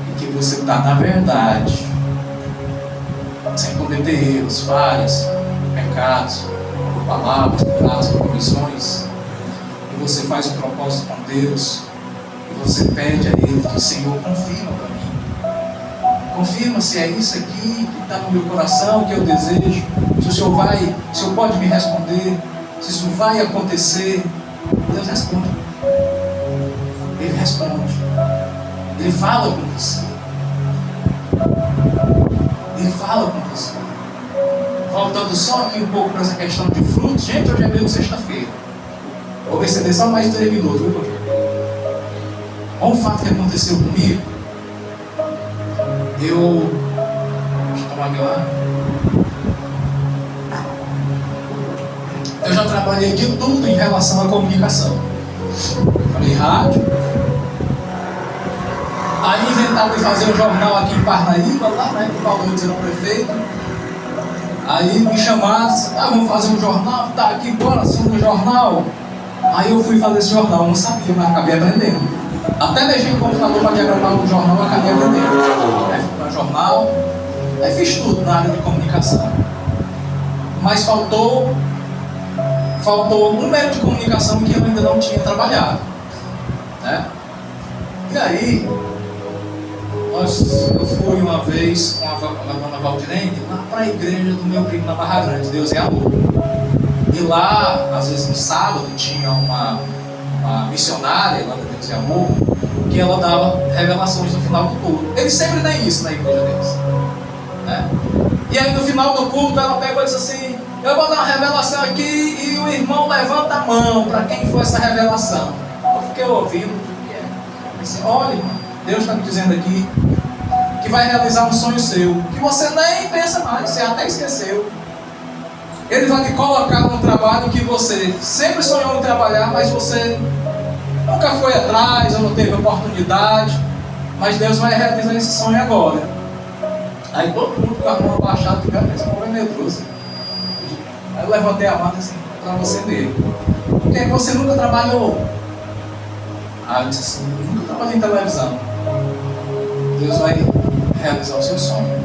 e que você está na verdade, sem cometer erros, falhas, pecados, por palavras, por atos, por omissões, e você faz um propósito com Deus, e você pede a Ele, diz: Senhor, confirma para mim, confirma se é isso aqui que está no meu coração, que eu desejo, se o Senhor pode me responder, se isso vai acontecer. Deus responde. Ele responde. Ele fala com você. Ele fala com você. Voltando só aqui um pouco para essa questão de frutos. Gente, hoje é mesmo sexta-feira. Vou exceder só mais 3 minutos, viu, pastor? Olha um fato que aconteceu comigo. Deixa eu tomar aqui lá. Eu já trabalhei de tudo em relação à comunicação. Falei rádio. Aí inventaram de fazer um jornal aqui em Parnaíba, lá na época o Paulo era prefeito. Aí me chamaram, vamos fazer um jornal, tá aqui, bora, assume o jornal. Aí eu fui fazer esse jornal, eu não sabia, mas acabei aprendendo. Até deixei o computador para diagramar o jornal, acabei aprendendo. Aí fui para o jornal, aí fiz tudo na área de comunicação. Mas faltou um meio de comunicação que eu ainda não tinha trabalhado, né? E aí, eu fui uma vez com a dona Valdirene lá para a igreja do meu primo na Barra Grande, Deus é Amor. E lá, às vezes no sábado, tinha uma missionária lá da Deus é Amor, que ela dava revelações no final do culto. Eles sempre têm isso na igreja deles, né? E aí no final do culto ela pegou e disse assim: eu vou dar uma revelação aqui e o irmão levanta a mão para quem foi essa revelação. Eu fiquei ouvindo o que é. Eu disse: olha, irmão, Deus está me dizendo aqui que vai realizar um sonho seu, que você nem pensa mais, você até esqueceu. Ele vai te colocar num trabalho que você sempre sonhou em trabalhar, mas você nunca foi atrás ou não teve oportunidade, mas Deus vai realizar esse sonho agora. Aí todo mundo com a mão abaixada, esse povo é medroso. Aí eu levantei a mão assim, para você ver. Por que você nunca trabalhou? Aí eu disse assim: eu nunca trabalhei em televisão. Deus vai realizar o seu sonho.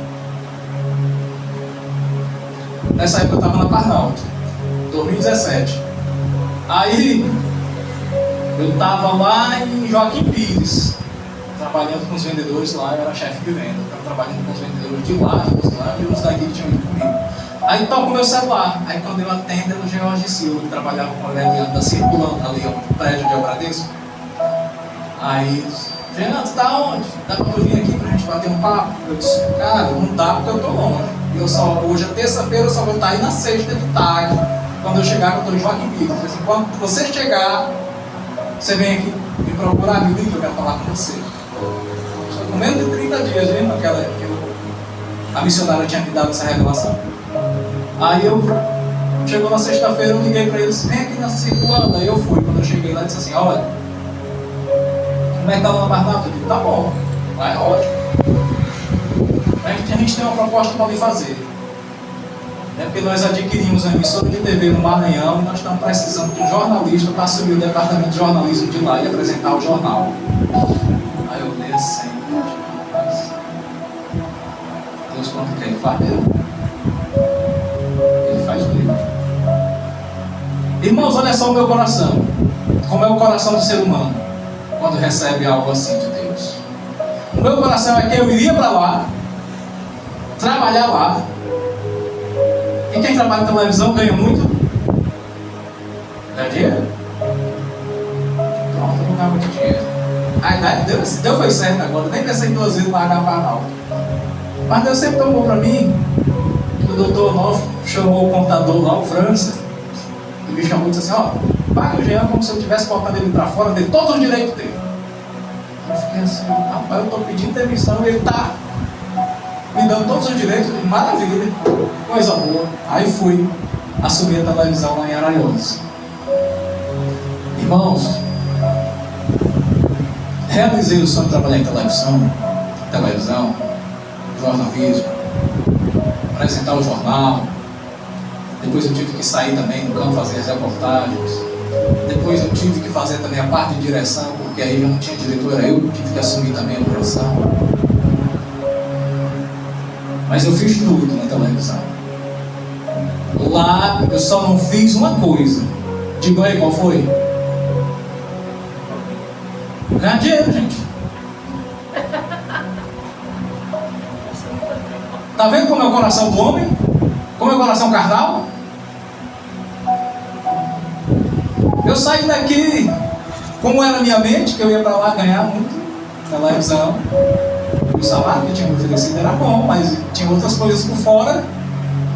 Nessa época eu estava na Parnalto, 2017. Aí eu estava lá em Joaquim Pires, trabalhando com os vendedores lá. Eu era chefe de venda, estava trabalhando com os vendedores de lá e os daqui que tinham ido comigo. Aí toca o meu celular. Aí quando eu atendo, é do George Silva, que trabalhava com o Leandro da Circulando, ali no prédio de Albradesco. Aí, Jean, tu tá onde? Dá pra eu vir aqui pra gente bater um papo? Eu disse: cara, não dá porque eu tô longe. Hoje é terça-feira, eu só vou estar aí na sexta de tarde. Quando eu chegar, eu tô em Joaquim Pires. Assim, quando você chegar, você vem aqui me procurar, me liga, que eu quero falar com você. Estou com menos de 30 dias, viu? A missionária tinha me dado essa revelação. Aí chegou na sexta-feira, eu liguei para eles: vem aqui na Circulando. Aí eu fui. Quando eu cheguei lá, eu disse assim: olha, como é que tá lá na Barnalto? Eu disse: tá bom, vai, ótimo. A gente tem uma proposta para lhe fazer. É porque nós adquirimos uma emissora de TV no Maranhão e nós estamos precisando de um jornalista para assumir o departamento de jornalismo de lá e apresentar o jornal. Aí eu olhei assim, rapaz, Deus quando quer ele faz mesmo. Ele faz mesmo. Irmãos, olha só o meu coração. Como é o coração do ser humano quando recebe algo assim de Deus. O meu coração é que eu iria para lá, trabalhar lá. E quem trabalha em televisão ganha muito? Ganha dinheiro? Pronto, não ganha muito dinheiro. Aí Deus foi certo agora, nem pensei em 2 vezes largar para alto. Mas Deus sempre tomou para mim. O doutor Novo chamou o contador lá, o França, e me chamou e disse assim: ó, paga o Jean como se eu estivesse botando ele para fora, dele todos os direitos dele. Eu fiquei assim: rapaz, eu estou pedindo demissão e ele está me dando todos os direitos, maravilha, coisa boa. Aí fui assumir a televisão lá em Araiós. Irmãos, realizei o sonho de trabalhar em televisão, jornalismo, apresentar o jornal. Depois eu tive que sair também no campo, fazer as reportagens. Depois eu tive que fazer também a parte de direção, porque aí já não tinha diretor, era eu que tive que assumir também a direção. Mas eu fiz tudo na televisão. Lá eu só não fiz uma coisa. Digo aí, qual foi? Ganhar dinheiro, gente. Tá vendo como é o coração do homem? Como é o coração carnal? Eu saí daqui, como era a minha mente, que eu ia para lá ganhar muito televisão. O salário que tinha me oferecido era bom, mas tinha outras coisas por fora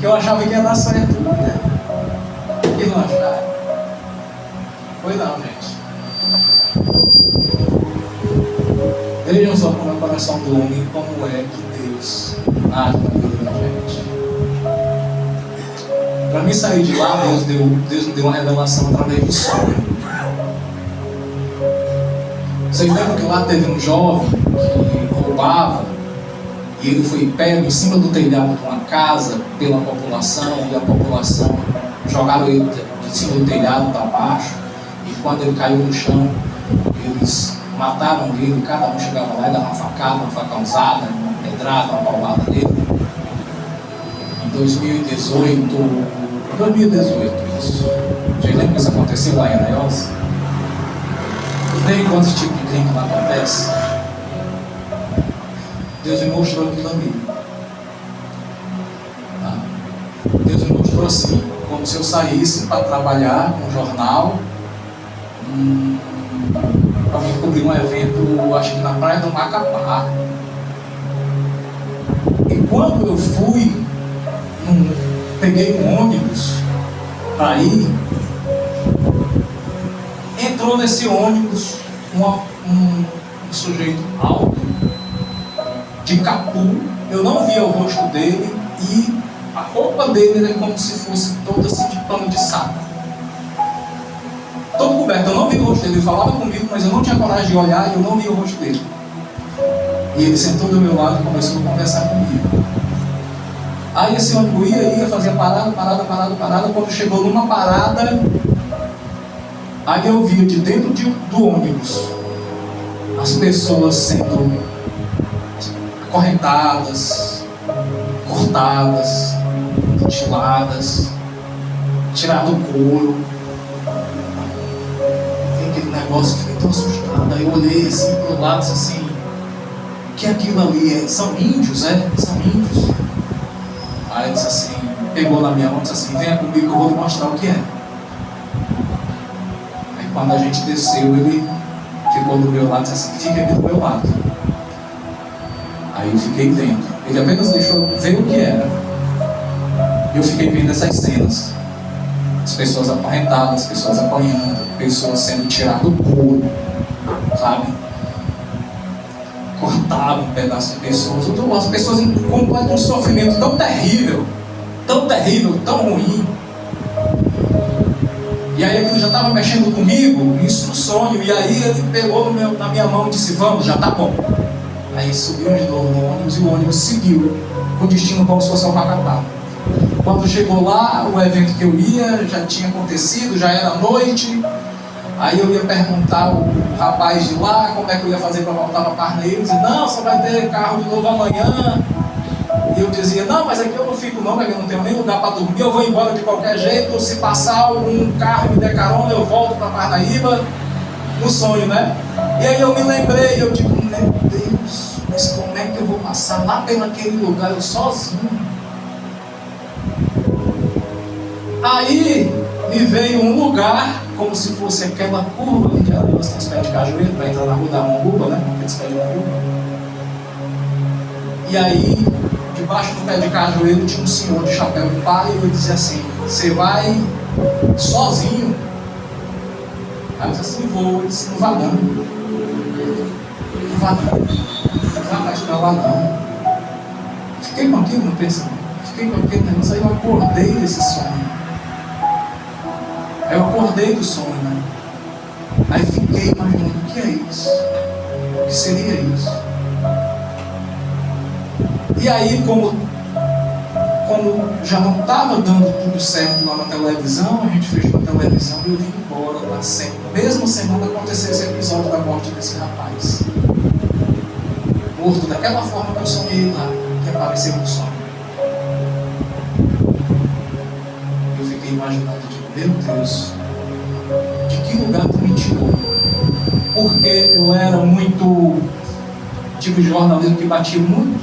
que eu achava que ia dar certo. E não acharam. Foi não, gente. Vejam só como é o coração do homem, como é que Deus age na vida da gente. Para mim sair de lá, Deus me deu uma revelação através do sonho. Vocês lembram que lá teve um jovem que roubava e ele foi pego em cima do telhado de uma casa pela população, e a população jogaram ele de cima do telhado para baixo, e quando ele caiu no chão, eles mataram ele, cada um chegava lá e dava uma facada, uma facãozada, uma pedrada, uma paulada nele. Em 2018, isso. Vocês lembram que isso aconteceu lá em Araiós? Nem quantos tipos de crime lá acontece. Deus me mostrou aquilo ali. Tá? Deus me mostrou assim, como se eu saísse para trabalhar num jornal, para me cobrir um evento, acho que na praia do Macapá. E quando eu fui, peguei um ônibus para ir, entrou nesse ônibus um sujeito alto, de capu. Eu não via o rosto dele, e a roupa dele era como se fosse toda assim de pano de saco, todo coberto. Eu não vi o rosto dele. Ele falava comigo, mas eu não tinha coragem de olhar, e eu não vi o rosto dele. E ele sentou do meu lado e começou a conversar comigo. Aí esse ônibus ia, fazia parada. Quando chegou numa parada, aí eu via de dentro do ônibus as pessoas sendo acorrentadas, cortadas, mutiladas, tirado o couro. Vi aquele negócio, fiquei tão assustado. Aí eu olhei assim pro lado, disse assim: o que é aquilo ali? São índios, é? São índios. Aí ele disse assim, pegou na minha mão e disse assim: venha comigo que eu vou lhe mostrar o que é. Aí quando a gente desceu, ele ficou do meu lado e disse assim: fica aqui do meu lado. Aí eu fiquei vendo. Ele apenas deixou ver o que era. Eu fiquei vendo essas cenas. As pessoas acorrentadas, as pessoas apanhando, pessoas sendo tiradas do couro, sabe? Cortavam um pedaço de pessoas. As pessoas em completo sofrimento tão terrível, tão ruim. E aí aquilo já estava mexendo comigo, isso no sonho. E aí ele pegou na minha mão e disse: vamos, já está bom. Aí subimos de novo no ônibus, e o ônibus seguiu com destino como se fosse ao Macapá. Quando chegou lá, o evento que eu ia já tinha acontecido, já era noite. Aí eu ia perguntar o rapaz de lá como é que eu ia fazer para voltar para Parnaíba. Ele dizia, não, só vai ter carro de novo amanhã. E eu dizia, não, mas aqui eu não fico não, porque eu não tenho nem lugar para dormir, eu vou embora de qualquer jeito. Ou se passar algum carro e me der carona, eu volto para Parnaíba. No sonho, né? E aí eu me lembrei, eu digo, meu Deus, mas como é que eu vou passar lá pelaquele lugar, eu sozinho? Aí me veio um lugar, como se fosse aquela curva, que ela tem uns pés de cajueiro, para entrar na rua da Monguba, né? Aqueles pés de Monguba. E aí, debaixo do pé de cajueiro, tinha um senhor de chapéu de palha, e ele dizia assim, você vai sozinho? Aí eu disse assim, vou. Ele disse, não vá não. Não vá não. Não vá mais para lá não. Fiquei com aquilo no pensamento. Fiquei com aquele negócio. Aí eu acordei desse sonho. Aí eu acordei do sonho, né? Aí fiquei imaginando, o que é isso? O que seria isso? E aí, como já não estava dando tudo certo lá na televisão, a gente fechou a televisão e eu vim embora lá sempre. Mesmo semana aconteceu esse episódio da morte desse rapaz. Morto daquela forma que eu sonhei lá, que apareceu no sonho. Eu fiquei imaginando, meu Deus, de que lugar tu me tirou? Porque eu era muito tipo de jornalismo que batia muito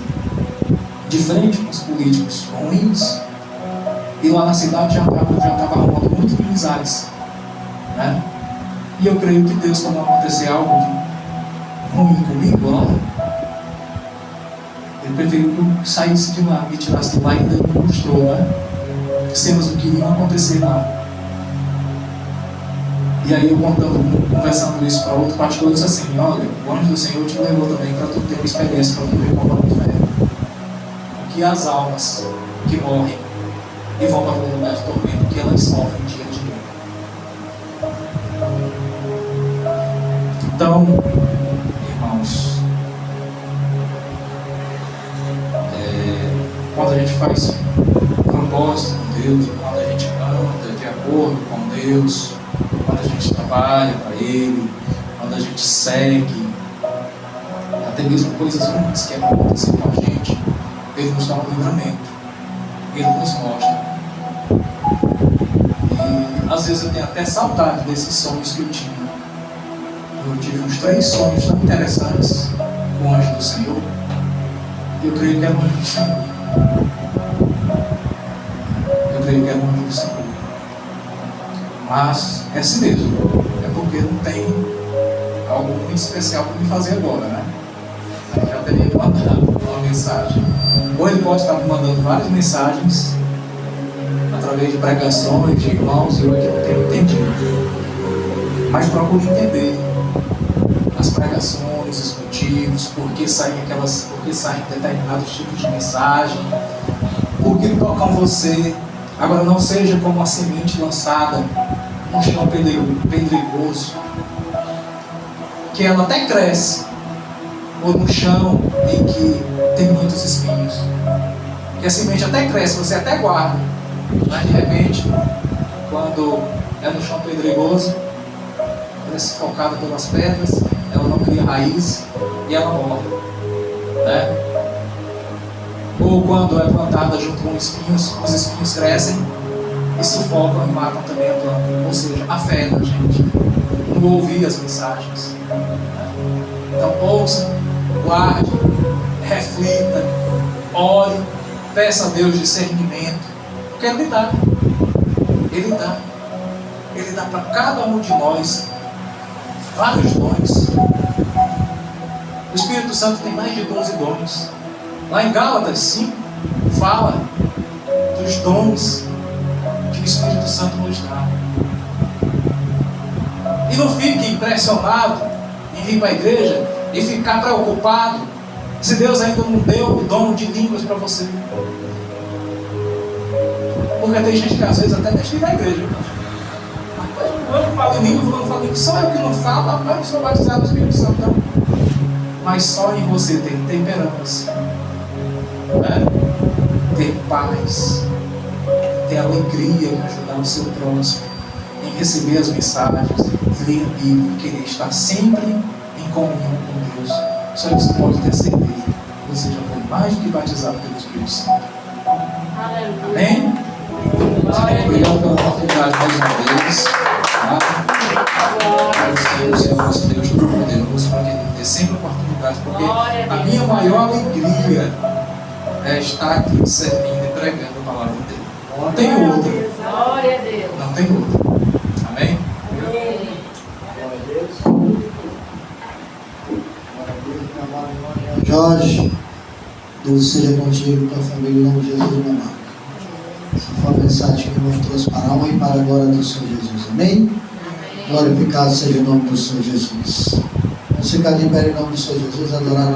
de frente com os políticos ruins, e lá na cidade já estava arrumando muitas inimizades, né? E eu creio que Deus, quando acontecer algo ruim comigo lá, Ele preferiu que eu saísse de lá, me tirasse de lá e ainda me mostrou, né? Cenas do que iam acontecer lá. E aí eu conversando isso para outro pastor, eu disse assim, olha, o anjo do Senhor te levou também para tu ter uma experiência, para tu ver como é o inferno. Que as almas que morrem e vão para o lugar de tormento, que elas sofrem dia a dia. Então, irmãos, quando a gente faz propósito com Deus, quando a gente anda de acordo com Deus, quando a gente trabalha para Ele, quando a gente segue, até mesmo coisas ruins que acontecem com a gente, Ele nos dá um livramento, Ele nos mostra. E às vezes eu tenho até saudade desses sonhos que eu tinha. Eu tive uns 3 sonhos tão interessantes com o anjo do Senhor, e eu creio que era o anjo do Senhor. Eu creio que era o anjo do Senhor. Mas é assim mesmo, é porque não tem algo muito especial para me fazer agora, né? Eu já teria mandado uma mensagem. Ou ele pode estar me mandando várias mensagens através de pregações de irmãos, e eu aqui não tenho entendido. Mas procure entender as pregações, os motivos, por que saem determinados tipos de mensagem, por que tocam você. Agora não seja como a semente lançada num chão pedregoso, que ela até cresce, ou no chão em que tem muitos espinhos, que a semente até cresce, você até guarda, mas de repente, quando é no chão pedregoso, ela é sufocada pelas pedras, ela não cria raiz e ela morre, né? Ou quando é plantada junto com espinhos, os espinhos crescem e sufocam e matam também a planta. Ou seja, a fé da gente, não ouvir as mensagens. Então ouça, guarde, reflita, ore, peça a Deus discernimento, porque Ele dá. Ele dá. Ele dá para cada um de nós vários dons. O Espírito Santo tem mais de 12 dons. Lá em Gálatas 5 fala dos dons que o Espírito Santo nos dá. E não fique impressionado em vir para a igreja e ficar preocupado se Deus ainda não deu o dom de línguas para você. Porque tem gente que às vezes até deixa de ir na igreja. Eu não falo em língua, eu não falo em língua, só eu que não falo, mas eu não sou batizado no Espírito Santo, não. Mas só em você tem temperança, né? Ter paz, em ter alegria em ajudar o seu próximo, em receber as mensagens, em ler a Bíblia, em querer estar sempre em comunhão com Deus. Só que você pode ter certeza, você já foi mais do que batizado pelo Espírito Santo. Aleluia. Amém? Senhor, obrigado pela oportunidade mais uma vez. Tá? Deus é o nosso Deus Todo-Poderoso, para que Ele dê sempre oportunidade, porque a minha maior alegria é estar aqui servindo e pregando a palavra dele. Não tem outra. Glória a Deus. Não tem outra. Amém? Amém. Jorge, Deus seja contigo, tua família, em nome de Jesus, meu amado. Essa foi a mensagem que nós trouxe para a alma e para a glória do Senhor Jesus. Amém? Glorificado seja o nome do Senhor Jesus. Vamos ficar de pé em nome do Senhor Jesus, adorar.